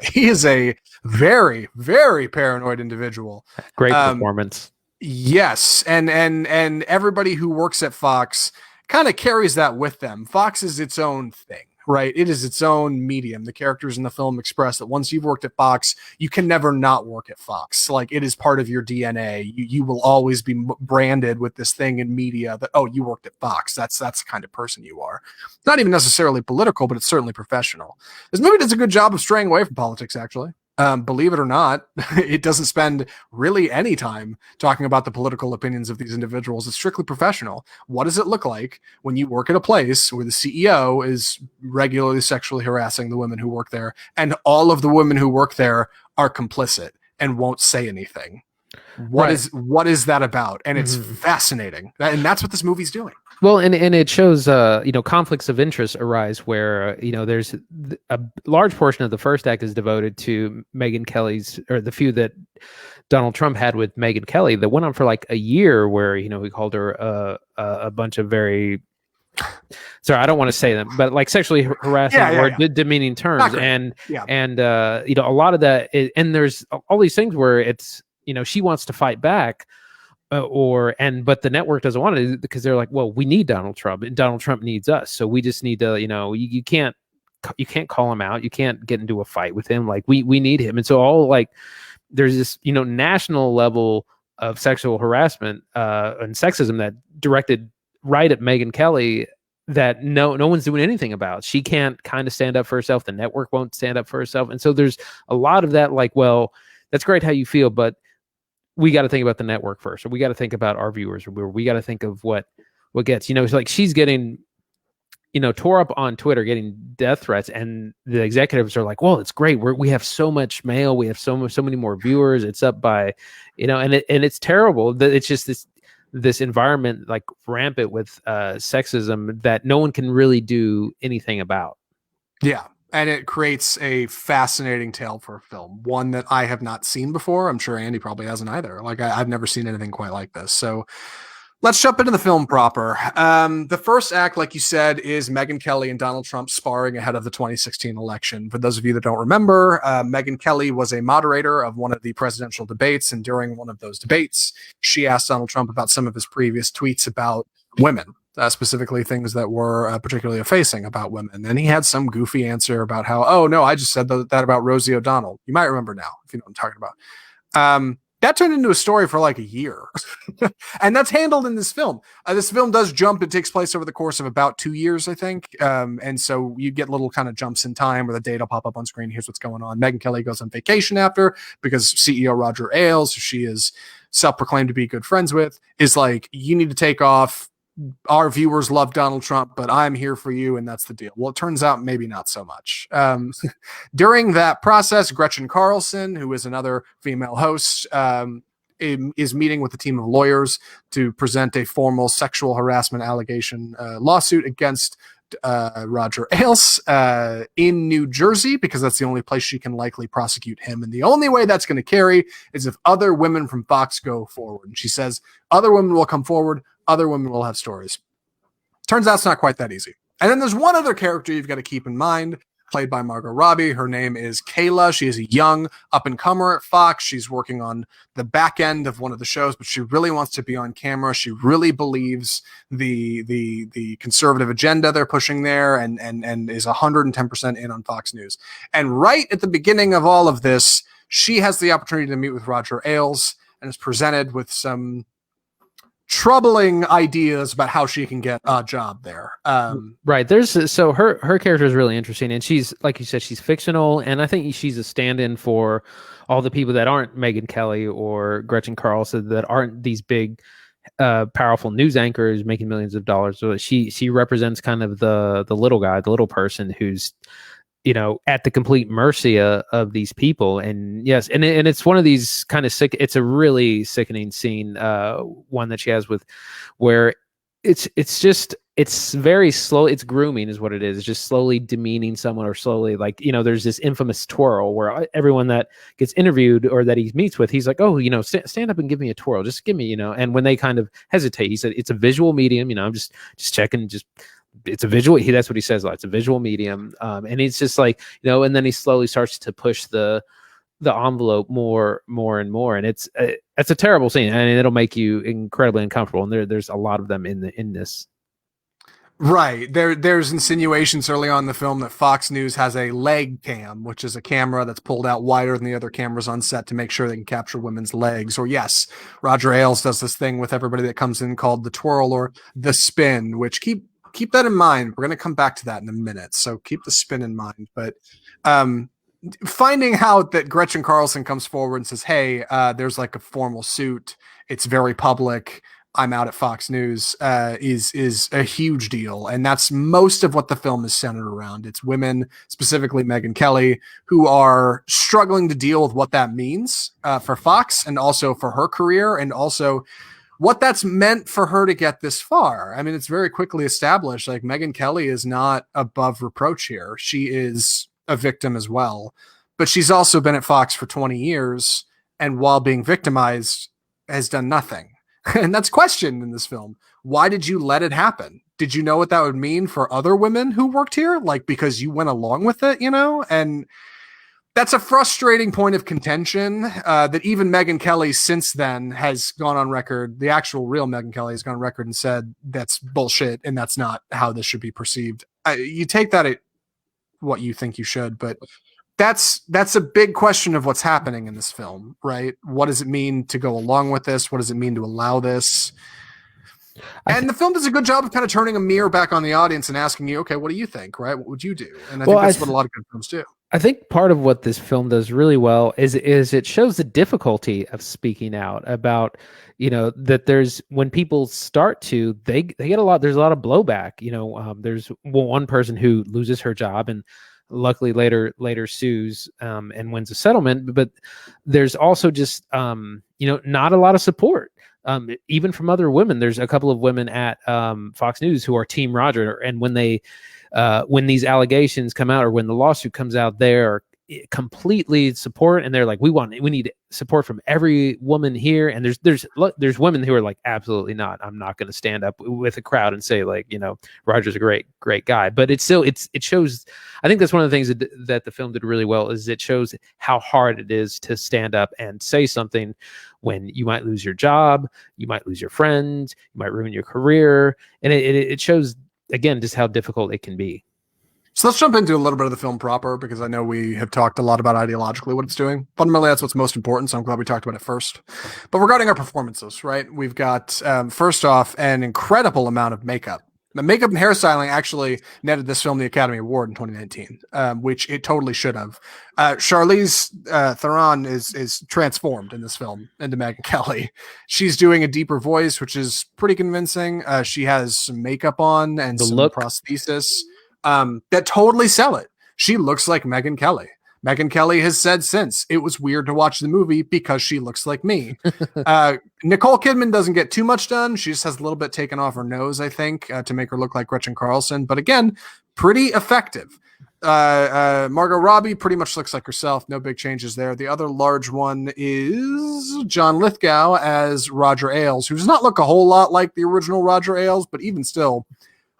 he is a very, very paranoid individual. Great performance. Yes, and everybody who works at Fox kind of carries that with them. Fox is its own thing, right? It is its own medium. The characters in the film express that once you've worked at Fox, you can never not work at Fox. It is part of your DNA. You will always be branded with this thing in media that, oh, you worked at Fox. That's the kind of person you are. It's not even necessarily political, but it's certainly professional. This movie does a good job of straying away from politics, actually. Believe it or not, it doesn't spend really any time talking about the political opinions of these individuals. It's strictly professional. What does it look like when you work at a place where the CEO is regularly sexually harassing the women who work there, and all of the women who work there are complicit and won't say anything? What is that about? And it's fascinating. And that's what this movie's doing. Well, and it shows, conflicts of interest arise where, there's a large portion of the first act is devoted to Megyn Kelly's, or the feud that Donald Trump had with Megyn Kelly that went on for like a year where, he called her a bunch of very, sorry, I don't want to say them, but like sexually harassing demeaning terms. And a lot of that, and there's all these things where it's, she wants to fight back. But the network doesn't want to, because they're like, well, we need Donald Trump and Donald Trump needs us. So we just need to, you can't call him out. You can't get into a fight with him. Like we need him. And so all like, there's this, national level of sexual harassment and sexism that directed right at Megyn Kelly that no one's doing anything about. She can't kind of stand up for herself. The network won't stand up for herself. And so there's a lot of that, like, well, that's great how you feel, but we got to think about the network first, or we got to think about our viewers, or we got to think of what gets, it's like she's getting, tore up on Twitter, getting death threats, and the executives are like, well, it's great. We have so much mail. We have so many more viewers. It's up by, and it's terrible that it's just this environment like rampant with sexism that no one can really do anything about. Yeah. And it creates a fascinating tale for a film, one that I have not seen before. I'm sure Andy probably hasn't either. Like I've never seen anything quite like this. So let's jump into the film proper. The first act, like you said, is Megyn Kelly and Donald Trump sparring ahead of the 2016 election. For those of you that don't remember, Megyn Kelly was a moderator of one of the presidential debates. And during one of those debates, she asked Donald Trump about some of his previous tweets about women. Specifically things that were particularly effacing about women. And he had some goofy answer about how, oh, no, I just said that about Rosie O'Donnell. You might remember now, if you know what I'm talking about. That turned into a story for like a year. And that's handled in this film. This film does jump. It takes place over the course of about 2 years, I think. And so you get little kind of jumps in time where the date will pop up on screen. Here's what's going on. Megyn Kelly goes on vacation after because CEO Roger Ailes, who she is self-proclaimed to be good friends with, is like, you need to take off. Our viewers love Donald Trump, but I'm here for you, and that's the deal. Well, it turns out maybe not so much. During that process, Gretchen Carlson, who is another female host, is meeting with a team of lawyers to present a formal sexual harassment allegation lawsuit against Roger Ailes in New Jersey, because that's the only place she can likely prosecute him. And the only way that's going to carry is if other women from Fox go forward. And she says other women will come forward. Other women will have stories. Turns out it's not quite that easy. And then there's one other character you've got to keep in mind, played by Margot Robbie. Her name is Kayla. She is a young up-and-comer at Fox. She's working on the back end of one of the shows, but she really wants to be on camera. She really believes the conservative agenda they're pushing there, and is 110% in on Fox News. And right at the beginning of all of this, she has the opportunity to meet with Roger Ailes and is presented with some troubling ideas about how she can get a job there. Right. So her character is really interesting, and she's, like you said, she's fictional, and I think she's a stand-in for all the people that aren't Megyn Kelly or Gretchen Carlson, that aren't these big powerful news anchors making millions of dollars. So she represents kind of the little guy, the little person who's at the complete mercy of these people. And yes, and it's one of these kind of sick, it's a really sickening scene, one that she has with, where it's very slow. It's grooming is what it is. It's just slowly demeaning someone, or slowly, like, there's this infamous twirl where everyone that gets interviewed or that he meets with, he's like, oh, stand up and give me a twirl. Just give me, and when they kind of hesitate, he said, it's a visual medium. I'm just checking, it's a visual. That's what he says. It's a visual medium. And it's just like, and then he slowly starts to push the envelope more and more. And it's a terrible scene, and it'll make you incredibly uncomfortable. And there's a lot of them in this. Right. There's insinuations early on in the film that Fox News has a leg cam, which is a camera that's pulled out wider than the other cameras on set to make sure they can capture women's legs. Or yes, Roger Ailes does this thing with everybody that comes in called the twirl or the spin, which keep that in mind. We're going to come back to that in a minute. So keep the spin in mind. But finding out that Gretchen Carlson comes forward and says, "Hey, there's like a formal suit. It's very public. I'm out at Fox News," is a huge deal, and that's most of what the film is centered around. It's women, specifically Megyn Kelly, who are struggling to deal with what that means for Fox, and also for her career, and also what that's meant for her to get this far. I mean, it's very quickly established, like, Megyn Kelly is not above reproach here. She is a victim as well, but she's also been at Fox for 20 years, and while being victimized, has done nothing. And that's questioned in this film. Why did you let it happen? Did you know what that would mean for other women who worked here? Like, because you went along with it, you know? And that's a frustrating point of contention that even Megyn Kelly since then has gone on record. The actual real Megyn Kelly has gone on record and said that's bullshit and that's not how this should be perceived. You take that at what you think you should, but that's a big question of what's happening in this film, right? What does it mean to go along with this? What does it mean to allow this? And the film does a good job of kind of turning a mirror back on the audience and asking you, okay, what do you think, right? What would you do? And I think that's what a lot of good films do. I think part of what this film does really well is it shows the difficulty of speaking out about, you know, that there's, when people start to, they get a lot, there's a lot of blowback, you know. There's one person who loses her job and luckily later sues and wins a settlement, but there's also just you know, not a lot of support even from other women. There's a couple of women at Fox News who are Team Roger, and when these allegations come out or when the lawsuit comes out, they're completely support, and they're like, we need support from every woman here. And there's women who are like, absolutely not, I'm not going to stand up with a crowd and say, like, you know, Roger's a great guy. But it shows, I think that's one of the things that the film did really well, is it shows how hard it is to stand up and say something when you might lose your job, you might lose your friends, you might ruin your career, and it shows again just how difficult it can be. So let's jump into a little bit of the film proper, because I know we have talked a lot about ideologically what it's doing. Fundamentally, that's what's most important, so I'm glad we talked about it first. But regarding our performances, right, we've got, first off, an incredible amount of makeup. The makeup and hairstyling actually netted this film the Academy Award in 2019, which it totally should have. Charlize Theron is transformed in this film into Megyn Kelly. She's doing a deeper voice, which is pretty convincing. She has some makeup on and some prosthesis that totally sell it. She looks like Megyn Kelly. Megyn Kelly has said since, it was weird to watch the movie because she looks like me. Nicole Kidman doesn't get too much done. She just has a little bit taken off her nose, I think, to make her look like Gretchen Carlson. But again, pretty effective. Margot Robbie pretty much looks like herself. No big changes there. The other large one is John Lithgow as Roger Ailes, who does not look a whole lot like the original Roger Ailes, but even still,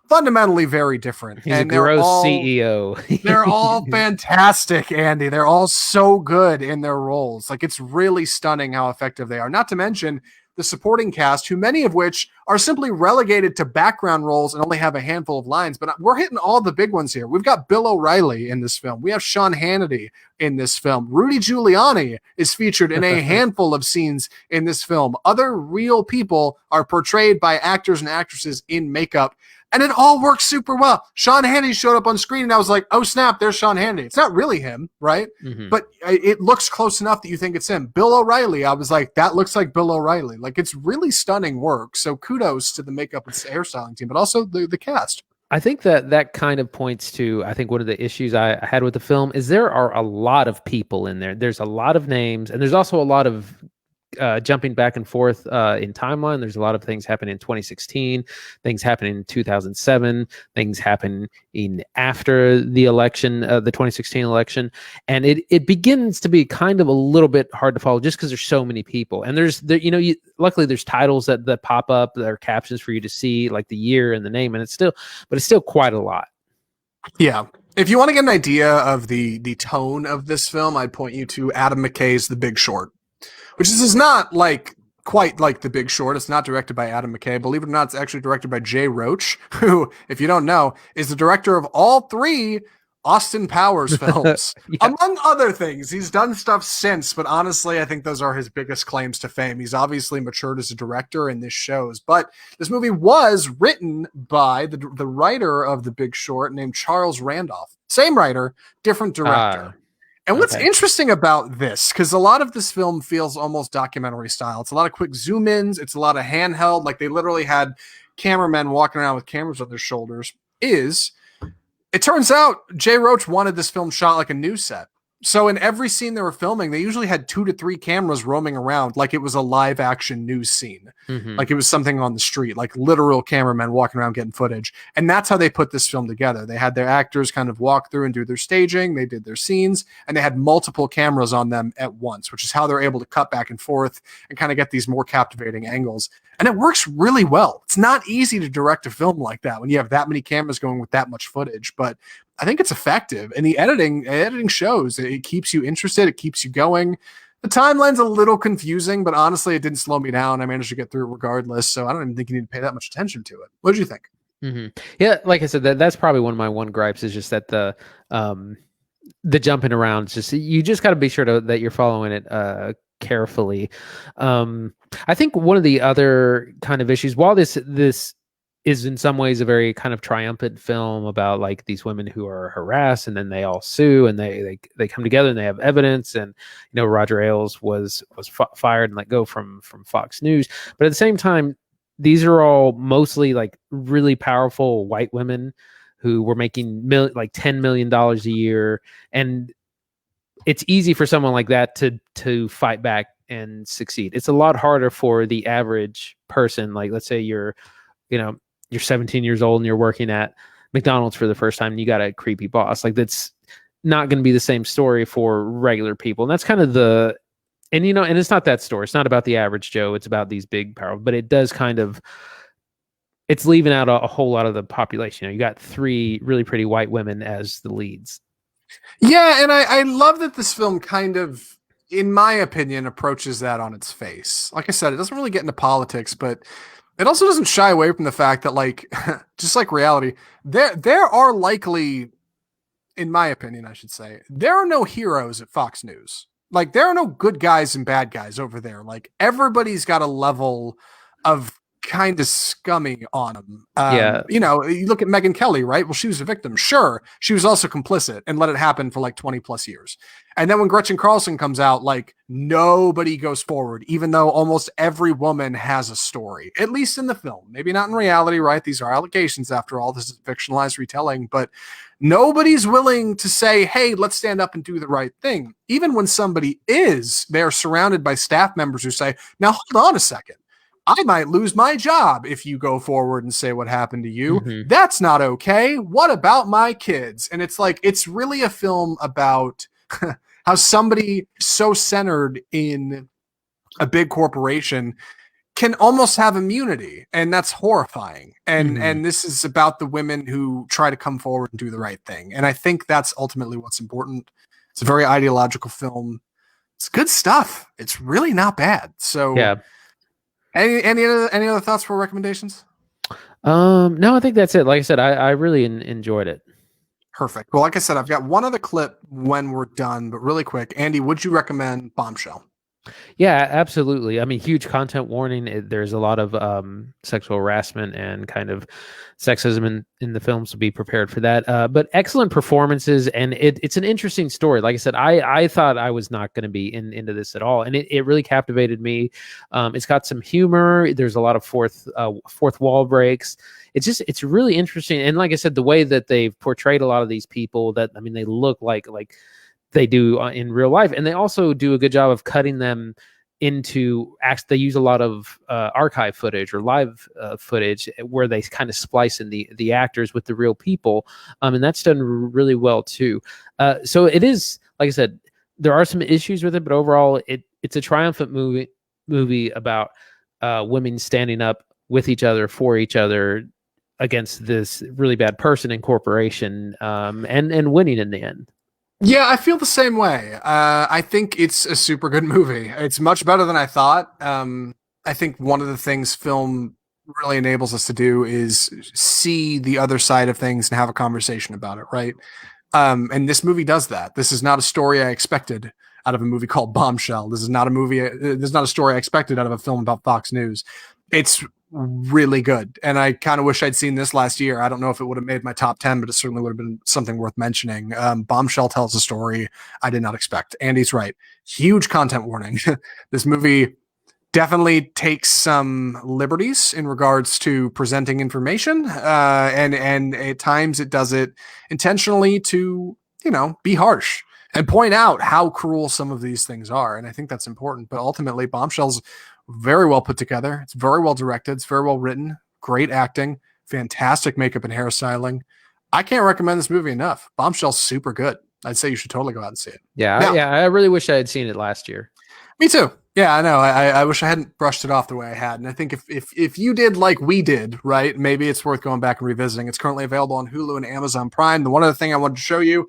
fundamentally very different. He's a gross CEO. They're all fantastic, Andy. They're all so good in their roles. Like, it's really stunning how effective they are. Not to mention the supporting cast, who many of which are simply relegated to background roles and only have a handful of lines. But we're hitting all the big ones here. We've got Bill O'Reilly in this film. We have Sean Hannity in this film. Rudy Giuliani is featured in a handful of scenes in this film. Other real people are portrayed by actors and actresses in makeup, and it all works super well. Sean Hannity showed up on screen, and I was like, oh, snap, there's Sean Hannity. It's not really him, right? Mm-hmm. But it looks close enough that you think it's him. Bill O'Reilly, I was like, that looks like Bill O'Reilly. Like, it's really stunning work. So kudos to the makeup and hairstyling team, but also the cast. I think that kind of points to, I think one of the issues I had with the film is there are a lot of people in there. There's a lot of names, and there's also a lot of jumping back and forth in timeline. There's a lot of things happening in 2016, things happening in 2007, things happening after the election, the 2016 election. And it begins to be kind of a little bit hard to follow just because there's so many people. And luckily there's titles that pop up, that are captions for you to see, like the year and the name, and it's still quite a lot. Yeah. If you want to get an idea of the tone of this film, I'd point you to Adam McKay's The Big Short, which is not like quite like The Big Short. It's not directed by Adam McKay. Believe it or not, it's actually directed by Jay Roach, who, if you don't know, is the director of all 3 Austin Powers films, yeah, among other things. He's done stuff since, but honestly, I think those are his biggest claims to fame. He's obviously matured as a director, and this shows. But this movie was written by the writer of The Big Short named Charles Randolph. Same writer, different director. And what's Okay. interesting about this, because a lot of this film feels almost documentary style. It's a lot of quick zoom ins. It's a lot of handheld. Like they literally had cameramen walking around with cameras on their shoulders. Is it turns out Jay Roach wanted this film shot like a news set. So in every scene they were filming, they usually had 2 to 3 cameras roaming around like it was a live action news scene. Mm-hmm. Like it was something on the street, like literal cameramen walking around getting footage. And that's how they put this film together. They had their actors kind of walk through and do their staging. They did their scenes and they had multiple cameras on them at once, which is how they're able to cut back and forth and kind of get these more captivating angles. And it works really well. It's not easy to direct a film like that when you have that many cameras going with that much footage, but I think it's effective. And the editing shows. It keeps you interested. It keeps you going. The timeline's a little confusing, but honestly, it didn't slow me down. I managed to get through it regardless, so I don't even think you need to pay that much attention to it. What did you think? Mm-hmm. Yeah, like I said, that's probably one of my one gripes is just that the jumping around. Just you just got to be sure that you're following it carefully. I think one of the other kind of issues, while this is in some ways a very kind of triumphant film about like these women who are harassed and then they all sue and they come together and they have evidence, and Roger Ailes was fired and let go from Fox News, but at the same time these are all mostly like really powerful white women who were making like $10 million a year, and it's easy for someone like that to fight back and succeed. It's a lot harder for the average person. Like let's say you're 17 years old and you're working at McDonald's for the first time and you got a creepy boss. Like that's not going to be the same story for regular people. And that's kind of and it's not that story. It's not about the average Joe. It's about these big power, but it does it's leaving out a whole lot of the population. You got 3 really pretty white women as the leads. Yeah. And I love that this film kind of, in my opinion, approaches that on its face. Like I said, it doesn't really get into politics, but it also doesn't shy away from the fact that, like, just like reality, there are likely, in my opinion, I should say, there are no heroes at Fox News. Like, there are no good guys and bad guys over there. Like, everybody's got a level of kind of scummy on them. Yeah. You look at Megyn Kelly, right? Well, she was a victim. Sure. She was also complicit and let it happen for like 20 plus years. And then when Gretchen Carlson comes out, like nobody goes forward, even though almost every woman has a story, at least in the film, maybe not in reality, right? These are allegations after all. This is fictionalized retelling, but nobody's willing to say, hey, let's stand up and do the right thing. Even when somebody is, they're surrounded by staff members who say, now hold on a second. I might lose my job if you go forward and say what happened to you. Mm-hmm. That's not okay. What about my kids? And it's like, it's really a film about how somebody so centered in a big corporation can almost have immunity. And that's horrifying. And this is about the women who try to come forward and do the right thing. And I think that's ultimately what's important. It's a very ideological film. It's good stuff. It's really not bad. So yeah. Any other thoughts for recommendations? No, I think that's it. Like I said, I really enjoyed it. Perfect. Well, like I said, I've got one other clip when we're done, but really quick. Andy, would you recommend Bombshell? Yeah, absolutely. I mean, huge content warning. There's a lot of sexual harassment and kind of sexism in the film, so be prepared for that. But excellent performances, and it's an interesting story. Like I said, I thought I was not going to be into this at all, and it really captivated me. It's got some humor. There's a lot of fourth wall breaks. It's really interesting, and like I said, the way that they've portrayed a lot of these people, that I mean, they look like they do in real life, and they also do a good job of cutting them into acts. They use a lot of archive footage or live footage where they kind of splice in the actors with the real people, and that's done really well too. So it is, like I said, there are some issues with it, but overall it's a triumphant movie about women standing up with each other, for each other, against this really bad person and corporation, and winning in the end. Yeah, I feel the same way. I think it's a super good movie. It's much better than I thought. I think one of the things film really enables us to do is see the other side of things and have a conversation about it, right? And this movie does that. This is not a story I expected out of a movie called Bombshell. This is not a story I expected out of a film about Fox News. It's really good. And I kind of wish I'd seen this last year. I don't know if it would have made my top 10, but it certainly would have been something worth mentioning. Bombshell tells a story I did not expect. Andy's right. Huge content warning. This movie definitely takes some liberties in regards to presenting information. And at times it does it intentionally to, be harsh and point out how cruel some of these things are. And I think that's important. But ultimately, Bombshell's very well put together. It's very well directed. It's very well written. Great acting. Fantastic makeup and hairstyling. I can't recommend this movie enough. Bombshell's super good. I'd say you should totally go out and see it. Yeah, I really wish I had seen it last year. Me too. Yeah, I know. I wish I hadn't brushed it off the way I had. And I think if you did like we did, right, maybe it's worth going back and revisiting. It's currently available on Hulu and Amazon Prime. The one other thing I wanted to show you,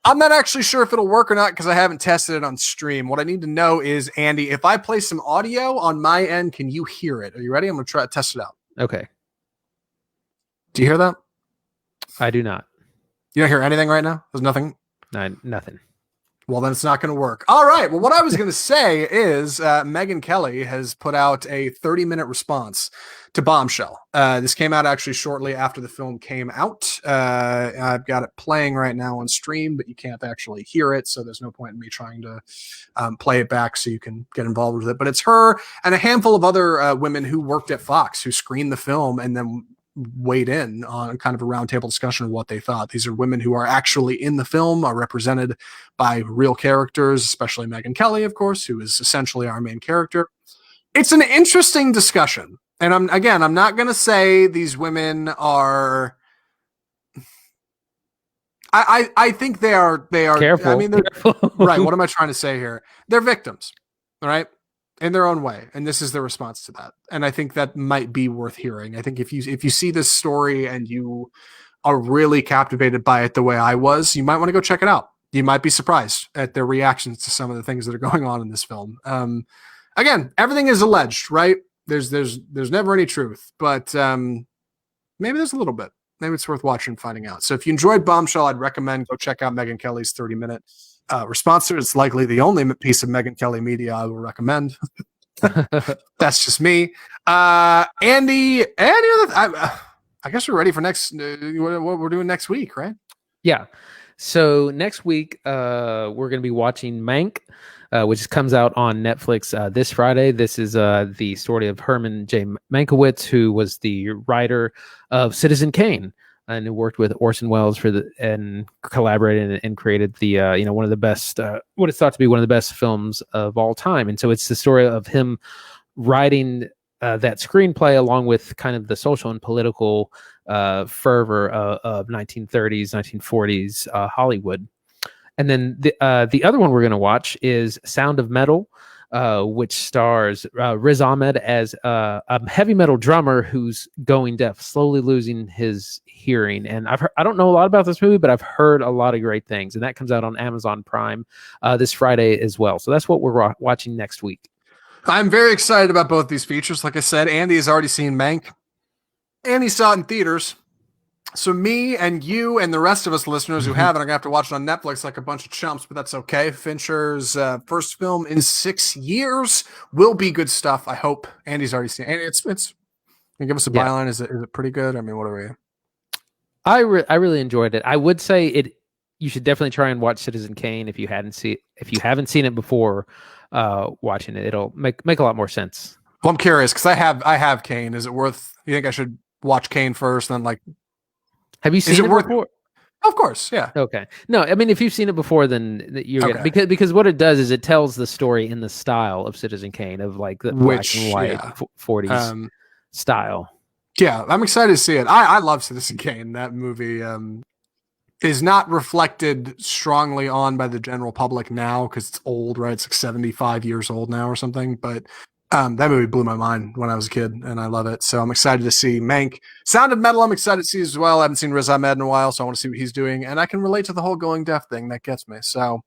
I'm not actually sure if it'll work or not because I haven't tested it on stream. What I need to know is, Andy, if I play some audio on my end, can you hear it? Are you ready? I'm going to try to test it out. Okay. Do you hear that? I do not. You don't hear anything right now? There's nothing? Nothing. Well, then it's not going to work. All right. Well, what I was going to say is Megyn Kelly has put out a 30-minute response to Bombshell. This came out actually shortly after the film came out. I've got it playing right now on stream, but you can't actually hear it, so there's no point in me trying to play it back so you can get involved with it. But it's her and a handful of other women who worked at Fox who screened the film and then weighed in on kind of a roundtable discussion of what they thought. These are women who are actually in the film, are represented by real characters, especially Megyn Kelly, of course, who is essentially our main character. It's an interesting discussion. And I'm not going to say these women are, I think they are, Careful. I mean, they're Careful. right. What am I trying to say here? They're victims, right? In their own way. And this is their response to that. And I think that might be worth hearing. I think if you see this story and you are really captivated by it the way I was, you might want to go check it out. You might be surprised at their reactions to some of the things that are going on in this film. Again, everything is alleged, right? There's never any truth, but maybe there's a little bit. Maybe it's worth watching and finding out. So if you enjoyed Bombshell, I'd recommend go check out Megyn Kelly's 30-minute response to it. It's likely the only piece of Megyn Kelly media I will recommend. That's just me. Andy, I guess we're ready for next. What we're doing next week, right? Yeah. So next week, we're going to be watching Mank, which comes out on Netflix this Friday. This is the story of Herman J. Mankiewicz, who was the writer of Citizen Kane and who worked with Orson Welles and collaborated and created the one of the best, what is thought to be one of the best films of all time. And so it's the story of him writing that screenplay along with kind of the social and political fervor of 1930s, 1940s Hollywood. And then the other one we're going to watch is Sound of Metal, which stars Riz Ahmed as a heavy metal drummer who's going deaf, slowly losing his hearing. And I don't know a lot about this movie, but I've heard a lot of great things. And that comes out on Amazon Prime this Friday as well. So that's what we're watching next week. I'm very excited about both these features. Like I said, Andy has already seen Mank, and he saw it in theaters. So me and you and the rest of us listeners who haven't are going to have to watch it on Netflix like a bunch of chumps, but that's okay. Fincher's first film in 6 years will be good stuff, I hope. Andy's already seen it. It's can you give us a byline? Is it pretty good? I mean, what are we? I really enjoyed it. I would say you should definitely try and watch Citizen Kane if you haven't seen it before. Watching it, it'll make a lot more sense. Well, I'm curious because I have Kane. Is it worth? You think I should watch Kane first, and then like? Have you seen it before? Of course, yeah. Okay. No, I mean, if you've seen it before, then you're gonna, because what it does is it tells the story in the style of Citizen Kane, of like the black and white 40s style. Yeah, I'm excited to see it. I love Citizen Kane. That movie is not reflected strongly on by the general public now because it's old, right? It's like 75 years old now or something, but that movie blew my mind when I was a kid, and I love it. So I'm excited to see Mank. Sound of Metal, I'm excited to see as well. I haven't seen Riz Ahmed in a while, so I want to see what he's doing, and I can relate to the whole going deaf thing. That gets me. So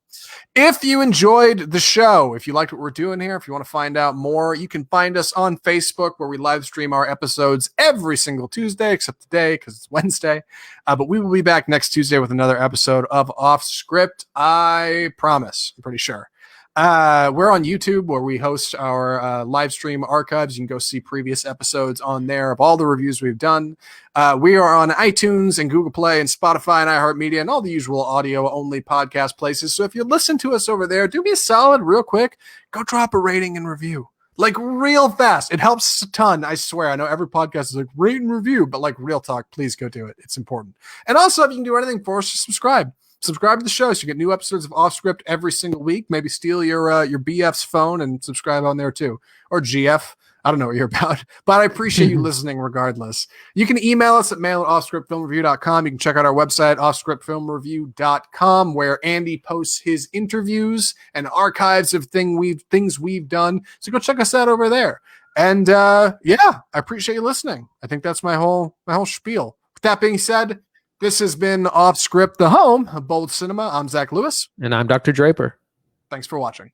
if you enjoyed the show, if you liked what we're doing here, if you want to find out more, you can find us on Facebook, where we live stream our episodes every single Tuesday, except today because it's Wednesday. But we will be back next Tuesday with another episode of Off Script. I promise. I'm pretty sure. We're on YouTube where we host our live stream archives. You can go see previous episodes on there of all the reviews we've done. We are on iTunes and Google Play and Spotify and iHeartMedia and all the usual audio only podcast places. So if you listen to us over there, do me a solid real quick. Go drop a rating and review. Like real fast. It helps a ton. I swear. I know every podcast is like rate and review, but like real talk, please go do it. It's important. And also, if you can do anything for us, just subscribe. Subscribe to the show so you get new episodes of Off Script every single week. Maybe steal your BF's phone and subscribe on there too. Or GF. I don't know what you're about, but I appreciate you listening regardless. You can email us at mail@offscriptfilmreview.com. You can check out our website, offscriptfilmreview.com, where Andy posts his interviews and archives of things we've done. So go check us out over there. And yeah, I appreciate you listening. I think that's my whole spiel. With that being said, this has been Off Script, the home of bold cinema. I'm Zach Lewis. And I'm Dr. Draper. Thanks for watching.